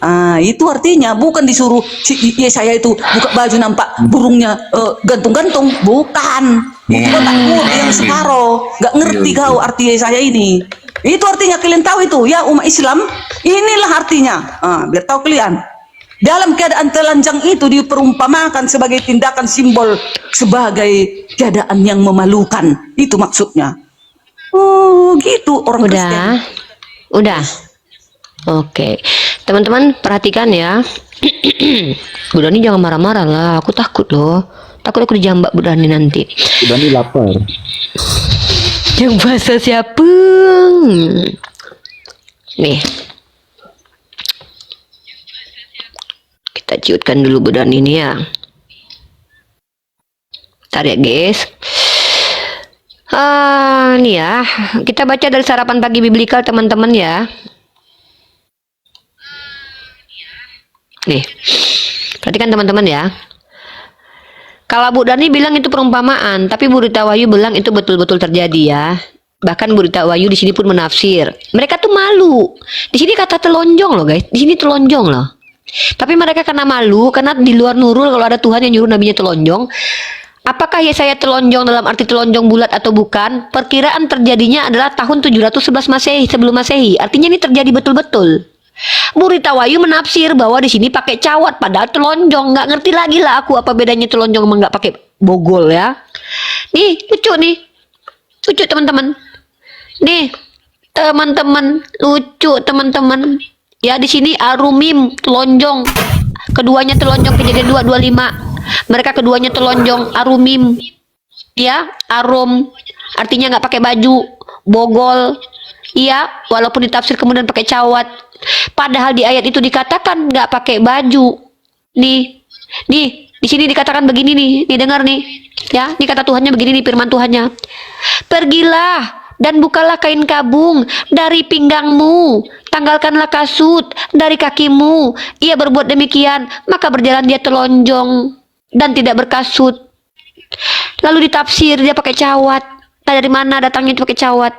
ya. Itu artinya bukan disuruh si Yesaya itu buka baju nampak burungnya gantung-gantung, bukan. Itu otakmu yang separoh, nggak ngerti kau arti Yesaya ini. Itu artinya kalian tahu itu ya umat Islam. Inilah artinya. Biar tahu kalian. Dalam keadaan telanjang itu diperumpamakan sebagai tindakan simbol sebagai keadaan yang memalukan. Itu maksudnya. Oh, gitu orang Kristen. Udah. Oke. Teman-teman perhatikan ya. Bu Dani jangan marah-marah lah. Aku takut loh. Takut aku dijambak Bu Dani nanti. Udah nih lapar. Yang bahasa siapa? Nih. Kita ciutkan dulu Bu Dani ini ya. Bentar ya guys. Nih ya. Kita baca dari sarapan pagi biblikal teman-teman ya. Nih. Perhatikan teman-teman ya. Kalau Bu Dani bilang itu perumpamaan, tapi Bu Rita Wahyu bilang itu betul-betul terjadi ya. Bahkan Bu Rita Wahyu di sini pun menafsir. Mereka tuh malu. Di sini kata telonjong loh guys. Di sini telonjong loh. Tapi mereka karena malu, karena di luar nurul kalau ada Tuhan yang nyuruh nabinya telonjong. Apakah Yesaya telonjong dalam arti telonjong bulat atau bukan? Perkiraan terjadinya adalah tahun 711 Masehi sebelum Masehi. Artinya ini terjadi betul-betul. Bu Rita Wahyu menafsir bahwa di sini pakai cawat padahal telonjong. Nggak ngerti lagi lah aku apa bedanya telonjong sama nggak pakai bogol ya. Nih, lucu nih. Lucu teman-teman. Nih, teman-teman, lucu teman-teman. Ya, di sini Arumim telonjong. Keduanya telonjong, kejadian 2:25. Mereka keduanya telonjong, Arumim. Ya, Arum artinya nggak pakai baju, bogol. Iya, walaupun ditafsir kemudian pakai cawat. Padahal di ayat itu dikatakan nggak pakai baju. Nih, di sini dikatakan begini nih, dengar nih. Ya, ini kata Tuhannya begini nih, firman Tuhannya. Pergilah dan bukalah kain kabung dari pinggangmu, tanggalkanlah kasut dari kakimu. Ia berbuat demikian, maka berjalan dia telonjong dan tidak berkasut. Lalu ditafsir dia pakai cawat. Nah, dari mana datangnya itu pakai cawat?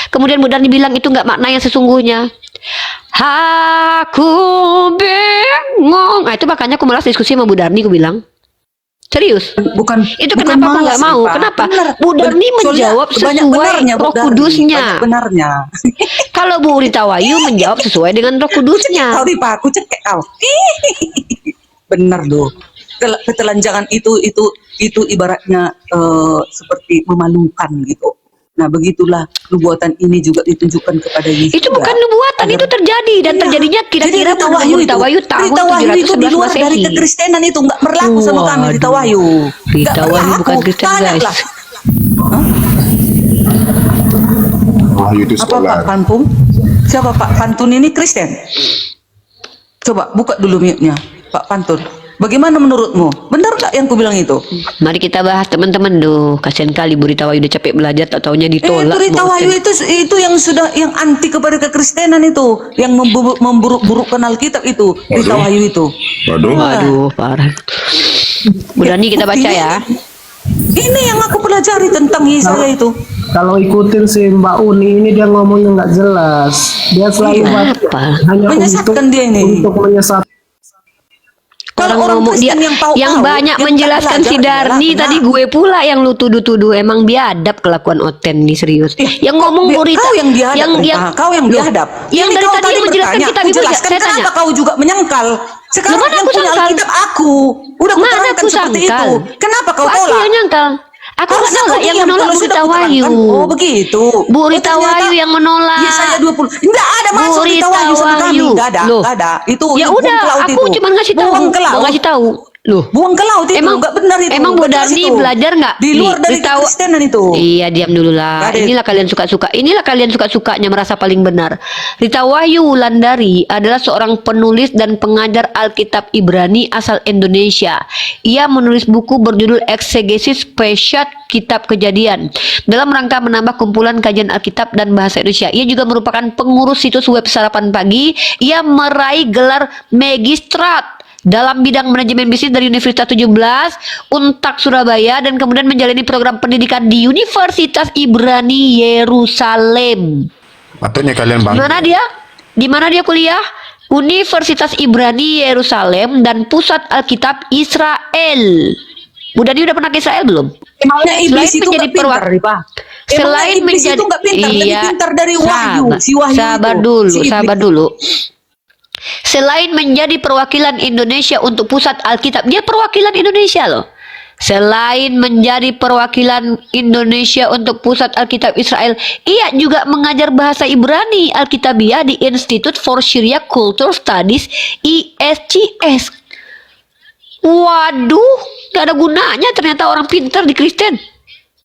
Kemudian Bu Darni bilang itu nggak makna yang sesungguhnya. Aku bingung. Nah, itu makanya aku malas diskusi sama Bu Darni, aku bilang. Serius. Bukan. Itu bukan kenapa aku malas, nggak mau? Ripa. Kenapa? Benar. Bu Darni Soalnya menjawab banyak sesuai benarnya, Bu Roh Darni. Kudusnya. Banyak benarnya. Kalau Bu Rita Wahyu menjawab sesuai dengan Roh Kudusnya. Kau Ripa, aku cekek kau. Benar loh. Ketelanjangan itu ibaratnya seperti memalukan gitu. Nah, begitulah nubuatan ini juga ditunjukkan kepada Yesus. Itu bukan nubuatan, itu terjadi dan terjadinya kira-kira Rita pada Rita Wahyu tahun Rita Wahyu itu di 711 luar dari Masehi. kekristenan, itu nggak berlaku sama kami Rita Wahyu. Rita Nggak Wahyu berlaku. bukan Kristen, Tanya guys. lah. Wahyu itu Apa sekolah. Pak Pantun? Siapa Pak Pantun ini Kristen? Coba buka dulu mute-nya Pak Pantun. Bagaimana menurutmu? Benar nggak yang ku bilang itu? Mari kita bahas teman-teman. Duh, kasihan kali Bu Rita Wahyu udah capek belajar, tak taunya ditolak. Itu Rita sama Wahyu Kristen. itu yang sudah yang anti kepada kekristenan itu, yang memburuk-burukkan Alkitab itu, Rita Wahyu itu. Waduh. Waduh, parah. Bu Dani kita baca ya. Ini yang aku pelajari tentang Yesaya itu. Kalau ikutin si Mbak Uni ini dia ngomongnya nggak jelas. Dia selalu Apa? hanya Menyesatkan dia ini. untuk menyesatkan. Kalau orang ngomong dia Kristen yang tahu yang banyak yang menjelaskan tak si belajar, Darni adalah tadi kena. gue pula yang lu tuduh-tuduh. Emang biadab kelakuan Oten nih, serius. Yang ngomong Bu Rita, Kau yang biadab, kau yang Loh, biadab. yang Ini dari kau tadi yang menjelaskan bertanya, kitab aku itu jelaskan saya tanya. kenapa kau juga menyangkal. Sekarang Loh, mana yang aku punya sangkal? Alkitab aku. Udah Mana kuterangkan aku seperti sangkal? itu. Kenapa kau Kok aku tolak? yang nyangkal? Aku Harusnya menolak, kau yang diam menolak kalau Bu sudah Rita kuterangkan. Wahyu. Oh begitu. Bu Oh, Rita ternyata Wahyu yang menolak. Yesaya 20. Enggak ada masuk Rita Wahyu sama kami. Wahyu. Enggak ada, Loh. enggak ada. Itu Ya buang udah, ke laut aku itu. cuma ngasih tahu. Buang ke laut. Mau ngasih tahu. Loh, Buang ke laut itu, Emang- enggak benar itu. emang Bu Enggak jelas Darni itu. belajar nggak? Di luar Nih, dari Rita- kekristenan itu. Iya, diam dulu lah. Nggak ada. Inilah kalian suka-suka. Inilah kalian suka-sukanya merasa paling benar. Rita Wahyu Wulandari adalah seorang penulis dan pengajar Alkitab Ibrani asal Indonesia. Ia menulis buku berjudul Eksegesis Peshat Kitab Kejadian dalam rangka menambah kumpulan kajian Alkitab dan bahasa Indonesia. Ia juga merupakan pengurus situs web Sarapan Pagi. Ia meraih gelar magistrat dalam bidang manajemen bisnis dari Universitas 17 Untak Surabaya dan kemudian menjalani program pendidikan di Universitas Ibrani Yerusalem. Patutnya kalian bangga. Di mana dia kuliah? Universitas Ibrani Yerusalem dan Pusat Alkitab Israel. Bu Dani udah pernah ke Israel belum? Emangnya iblis Selain itu menjadi nggak pintar, perwak- Ripa? Selain Emangnya iblis menjadi itu nggak pintar, lebih pintar dari Wahyu, si Wahyu sabar itu. dulu, Si iblis. sabar dulu. Selain menjadi perwakilan Indonesia untuk Pusat Alkitab, dia perwakilan Indonesia loh. Selain menjadi perwakilan Indonesia untuk Pusat Alkitab Israel, ia juga mengajar bahasa Ibrani Alkitabiah di Institute for Syriac Cultural Studies (ISCS). Waduh, gak ada gunanya ternyata orang pintar di Kristen.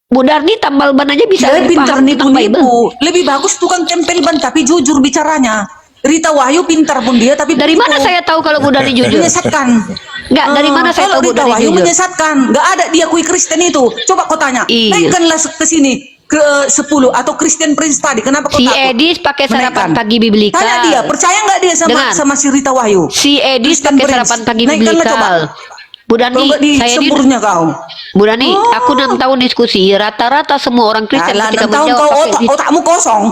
Bu Darni tambal ban aja bisa Dia lebih pintar paham tentang Bible. nipu-nipu. Lebih bagus tukang tempel ban tapi jujur bicaranya. Rita Wahyu pintar pun dia tapi Dari mana penipu. saya tahu kalau Bu Darni jujur? Menyesatkan. Enggak, dari mana saya Kalau tahu Bu Rita Darni Wahyu jujur? menyesatkan. Enggak ada dia kui Kristen itu. Coba kau tanya. Iya. Naikkanlah ke sini ke 10 atau Christian Prince tadi. Kenapa kau Si takut? Edis pakai sarapan Menaikkan. pagi biblikal. Tanya dia, percaya nggak dia Dengar. sama si Rita Wahyu? Si Edis Kristen pakai Prince. sarapan pagi Naikkanlah coba. biblikal. Bu Kalau Dani, nggak di saya ini sempurnya kau. Bu Dani, aku 6 tahun diskusi, rata-rata semua orang Kristen Alah, ketika 6 tahun menjawab kau pakai di- otakmu kosong.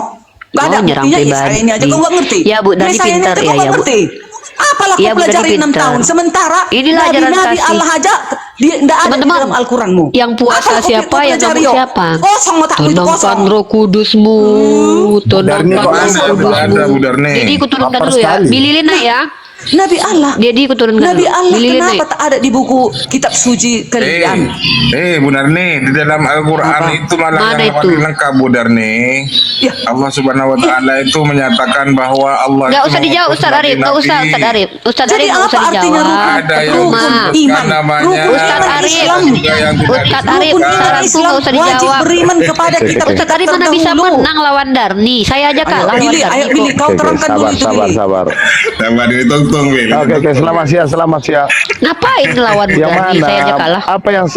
Gak ada Oh, nyerang buktinya pribadi. Yesaya ini aja kau nggak ngerti. Ya, Bu, Dani Yesaya ini pintar, aja ya, kau nggak ya, Bu. ngerti. Apalah Ya, kau Bu, Dani pelajari 6 pintar. tahun. Sementara Inilah ajaran nabi-nabi kasih. Allah aja dia tidak ada di Teman-teman, dalam Al-Quranmu. yang puasa Apalah kau siapa, yang pelajari, ngomong yo? siapa? Kosong otakmu itu kosong. Tenangkan Roh Kudusmu, Darni tenangkan kok Roh ada, Kudusmu. ada, Bu Darni. Jadi aku turunkan Lapar dulu ya. sekali. Bililin nak ya. Nabi Allah. Dia kuturunkan Nabi dulu. Allah Billy kenapa naik. tak ada di buku kitab suci kalian? Bu Darni, di dalam Al-Quran Apa? itu malah Mana yang itu? paling lengkap Bu Darni. Ya. Allah Subhanahu wa taala itu menyatakan bahwa Allah Nggak itu usah dijawab mengutus Ustaz Arif, nggak usah nabi-nabi. Ustaz Arif. Ustaz Jadi Arif nggak usah apa artinya dijawab. rukun? Ada yang Rukun Rumah. iman, namanya rukun Ustaz iman Arif. Islam. juga yang tidak Ustaz Arif, Rukun iman saranku Islam nggak usah wajib dijawab. beriman kepada kitab Ustaz Arif mana bisa terdahulu. menang lawan Darni? Saya aja Ayo kalah lawan Billy, Darni ayo Billy, kok. kau terangkan dulu itu Billy. sabar. Sabar ini tungtung, Bil. Oke, selamat siang. Ngapain ngelawan Yang Darni? Saya aja mana? kalah. Apa yang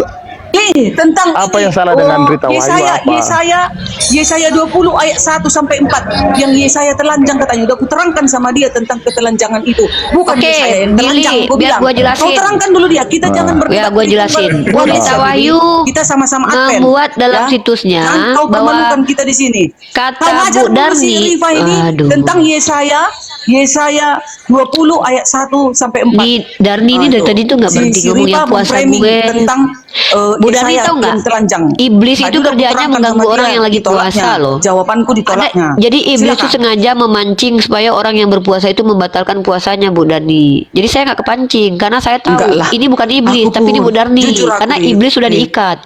Tentang Apa ini. yang salah dengan Rita Wahyu apa? Yesaya 20 ayat 1 sampai 4 yang Yesaya telanjang katanya. Udah aku terangkan sama dia tentang ketelanjangan itu. Bukan Oke, Yesaya yang telanjang. Billy, Gua biar bilang. gua jelasin. Kau terangkan dulu dia. Kita jangan berdebat. Ya, gua jelasin. Bu Rita Wahyu kita sama-sama advent. membuat dalam situsnya Jangan kau bahwa permalukan kita di sini. kata Kau ngajar Bu dulu si Darni, Rifa ini aduh. tentang Yesaya 20 ayat 1 sampai 4. Di Darni ini dari tadi tuh nggak berhenti ngomong yang puasa gue. Tentang Bu Darni Yesaya tahu nggak? yang telanjang. Iblis Tadi itu udah kerjanya kuterangkan mengganggu sama orang dia, yang lagi ditolaknya. puasa loh. Jawabanku ditolaknya. Jadi iblis itu Silakan. sengaja memancing supaya orang yang berpuasa itu membatalkan puasanya Bu Darni. Jadi saya nggak kepancing karena saya tahu Enggak lah. ini bukan iblis Aku tapi ini Bu pun, Darni jujur aku, karena Rip. iblis sudah Rip. diikat.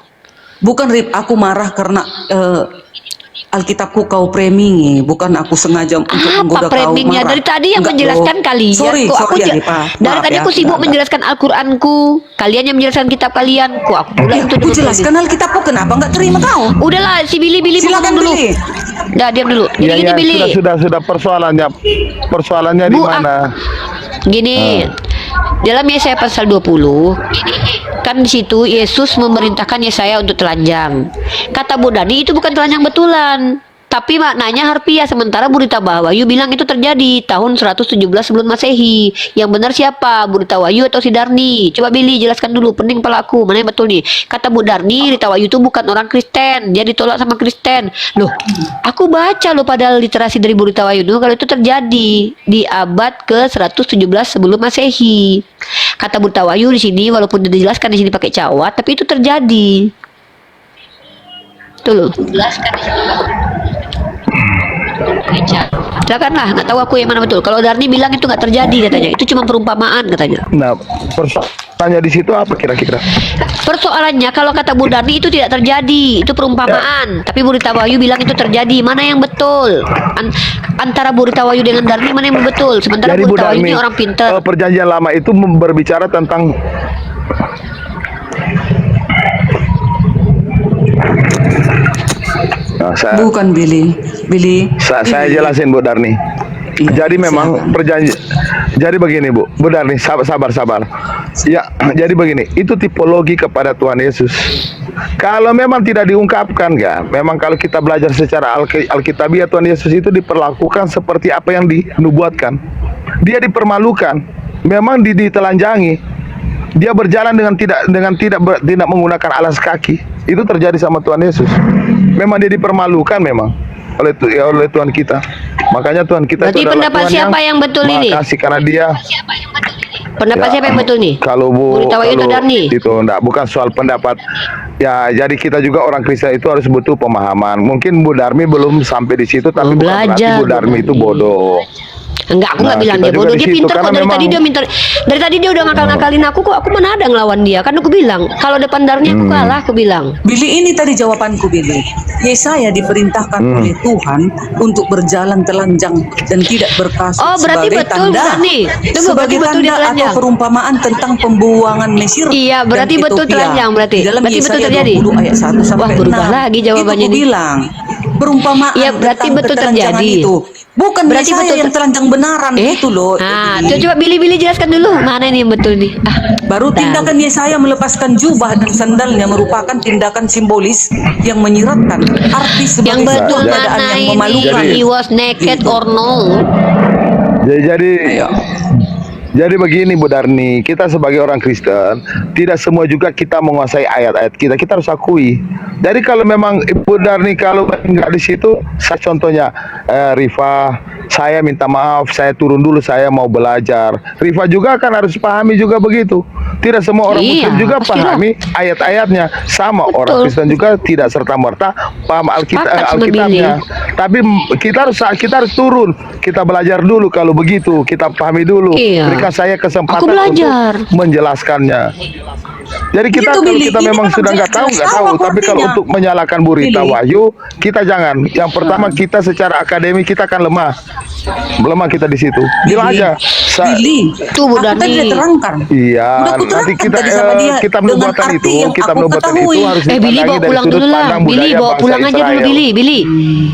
Bukan Rip, aku marah karena Alkitabku kau premingi, bukan aku sengaja untuk menggoda Apa kau framingnya? marah. Dari tadi yang Enggak, menjelaskan loh. kalian. Sorry, Kok aku sorry Arifa. dari Maaf tadi ya. aku sibuk Enggak. menjelaskan Al-Qur'anku. Kalian yang menjelaskan kitab kalian. Kok aku pula Ya, yang aku tuduh-tuduh. jelaskan Alkitabku, kenapa enggak terima kau? Udahlah si Billy mau Silakan ngomong dulu. Billy. Dah diam dulu. Jadi Ya, gini ya, Billy. sudah persoalannya di Bu, mana? Gini. Dalam Yesaya pasal 20 kan di situ Yesus memerintahkan Yesaya untuk telanjang. Kata Bu Dani itu bukan telanjang betulan. Tapi maknanya harfiah. Sementara Bu Rita Wahyu bilang itu terjadi tahun 117 sebelum Masehi. Yang benar siapa? Bu Rita Wahyu atau si Darni? Coba Billy jelaskan dulu. Pening pelaku. Mana yang betul nih? Kata Bu Darni, Rita Wahyu itu bukan orang Kristen. Dia ditolak sama Kristen. Loh, aku baca loh pada literasi dari Bu Rita Wahyu itu kalau itu terjadi di abad ke 117 sebelum Masehi. Kata Bu Rita Wahyu di sini walaupun dijelaskan di sini pakai cawat, tapi itu terjadi. Tuh loh. Jelaskan di sini. Silakanlah, nggak tahu aku yang mana betul. Kalau Darni bilang itu nggak terjadi katanya, itu cuma perumpamaan katanya. Nah, persoalannya di situ apa kira-kira? Persoalannya kalau kata Bu Darni itu tidak terjadi, itu perumpamaan. Tapi Bu Rita Wahyu bilang itu terjadi. Mana yang betul? Antara Bu Rita Wahyu dengan Darni mana yang betul? Sementara Jadi Bu Bu Rita Wahyu Darmi, ini orang pintar. perjanjian lama itu berbicara tentang Bukan Billy. saya jelasin Bu Darni. Iya, Jadi memang jadi begini Bu Darni, sabar. Ya, jadi begini, itu tipologi kepada Tuhan Yesus. Kalau memang tidak diungkapkan ya, memang kalau kita belajar secara Alkitabiah Tuhan Yesus itu diperlakukan seperti apa yang dinubuatkan. Dia dipermalukan, memang ditelanjangi. Dia berjalan dengan tidak menggunakan alas kaki. Itu terjadi sama Tuhan Yesus. Memang dia dipermalukan memang oleh Tuhan kita. Makanya Tuhan kita Berarti itu adalah pendapat Tuhan siapa yang betul ini? Makasih karena dia. Pendapat siapa yang betul nih? Kalau Bu Bu Rita Wahyu atau Darni? itu enggak, bukan soal pendapat. Ya, jadi kita juga orang Kristen itu harus butuh pemahaman. Mungkin Bu Darmi belum sampai di situ, tapi bukan berarti Belajar, Bu Darmi itu bodoh. Enggak, aku nggak Nah, bilang kita dia juga bodoh. di Dia situ, pintar kok. karena Dari memang- tadi dia minta, dari tadi dia udah ngakal-ngakalin aku kok. Aku mana ada ngelawan dia. Kan aku bilang, kalau depan Darni aku kalah, aku bilang. Billy, ini tadi jawabanku Billy. Yesaya diperintahkan oleh Tuhan untuk berjalan telanjang dan tidak berkasut Oh, berarti sebagai betul, tanda, Darni. Tunggu, sebagai berarti betul dia tanda atau telanjang. perumpamaan tentang pembuangan Mesir. Iya, berarti dan betul Ethiopia. telanjang berarti. Di dalam Berarti betul Yesaya terjadi. 20 ayat 1 sampai Wah, berubah 6. lagi jawabannya Itu nih. bilang perumpamaan Iya, berarti tentang betul ketelanjangan terjadi. itu. Bukan Berarti Yesaya betul yang telanjang benaran itu loh. Ah, Billy. coba Billy jelaskan dulu mana ini yang betul nih. Baru tindakan Yesaya melepaskan jubah dan sandalnya merupakan tindakan simbolis yang menyiratkan arti yang sebagai betul sebuah keadaan mana yang ini? memalukan. He was naked Gitu. or no? Jadi begini Bu Darni, kita sebagai orang Kristen tidak semua juga kita menguasai ayat-ayat kita harus akui. Jadi kalau memang Bu Darni kalau enggak di situ, saya contohnya Rifa, saya minta maaf, saya turun dulu, saya mau belajar. Rifa juga kan harus pahami juga begitu. Tidak semua orang Iya, Muslim juga pastilah. pahami ayat-ayatnya. Sama orang Betul. Kristen juga tidak serta merta paham Sepakat sama Alkitabnya. Tapi kita harus turun, kita belajar dulu kalau begitu, kita pahami dulu. Iya. Berikan saya Aku kesempatan belajar. untuk menjelaskannya. Jadi kita Gitu, kalau Billy. kita Ini memang memang sudah nggak tahu, jelas sama Tapi kalau artinya. untuk menyalahkan berita Billy. wahyu, kita jangan. Yang pertama kita secara akademik kita akan lemah kita di situ. Bilang Billy. aja. Billy, Tuh, Bu aku tadi Dani. udah terangkan. Iya, Udah aku nanti terangkan kita tadi sama dia kitab dengan nubuatan arti itu, yang kitab aku nubuatan ketahui. itu harus Billy dipandangi bawa dari pulang sudut dulu lah. pandang Billy budaya bawa bangsa pulang aja dulu, Israel. Billy.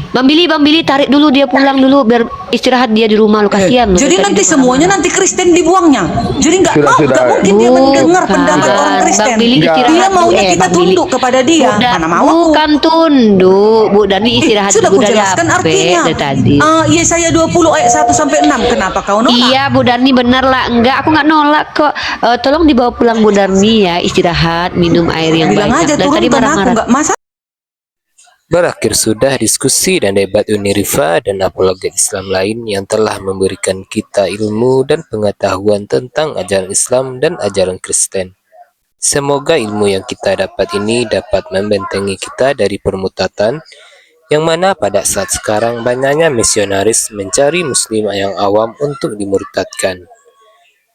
Bang Billy tarik dulu dia pulang dulu biar istirahat dia di rumah lu kasihan. lu Jadi dari nanti tadi dia semuanya nanti Kristen dibuangnya. Jadi nggak Sudah, mau, sudah. nggak mungkin dia mendengar Bukan. pendapat orang Bang Kristen. Billy Enggak. istirahat Dia dulu. maunya kita Bang Billy. tunduk kepada dia. Mana mau aku? Bukan tunduk, Bu Dani istirahat Sudah dulu aku dari jelaskan HP artinya. dari tadi. Yesaya 20 ayat 1 sampai 6. Kenapa kau nolak? Iya Bu Darni benar lah. Enggak, aku nggak nolak kok. Tolong dibawa pulang Bu Darni ya, istirahat, minum air yang Bilang banyak. aja Dari tadi turunkan aku marah-marah. nggak masalah. Berakhir sudah diskusi dan debat Unirifa dan apologet Islam lain yang telah memberikan kita ilmu dan pengetahuan tentang ajaran Islam dan ajaran Kristen. Semoga ilmu yang kita dapat ini dapat membentengi kita dari permutatan, yang mana pada saat sekarang banyaknya misionaris mencari muslim yang awam untuk dimurtadkan.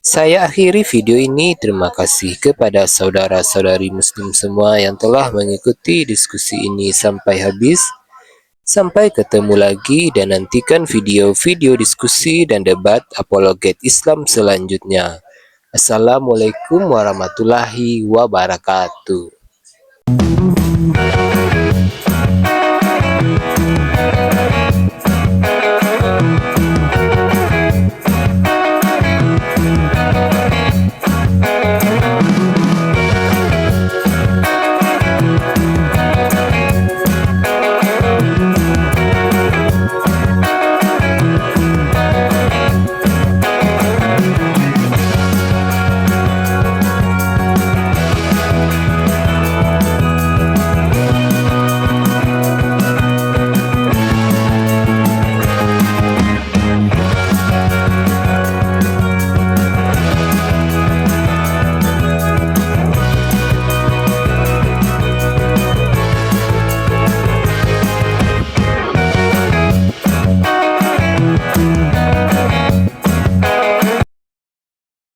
Saya akhiri video ini. Terima kasih kepada saudara-saudari muslim semua yang telah mengikuti diskusi ini sampai habis. Sampai ketemu lagi dan nantikan video-video diskusi dan debat apologet Islam selanjutnya. Assalamualaikum warahmatullahi wabarakatuh.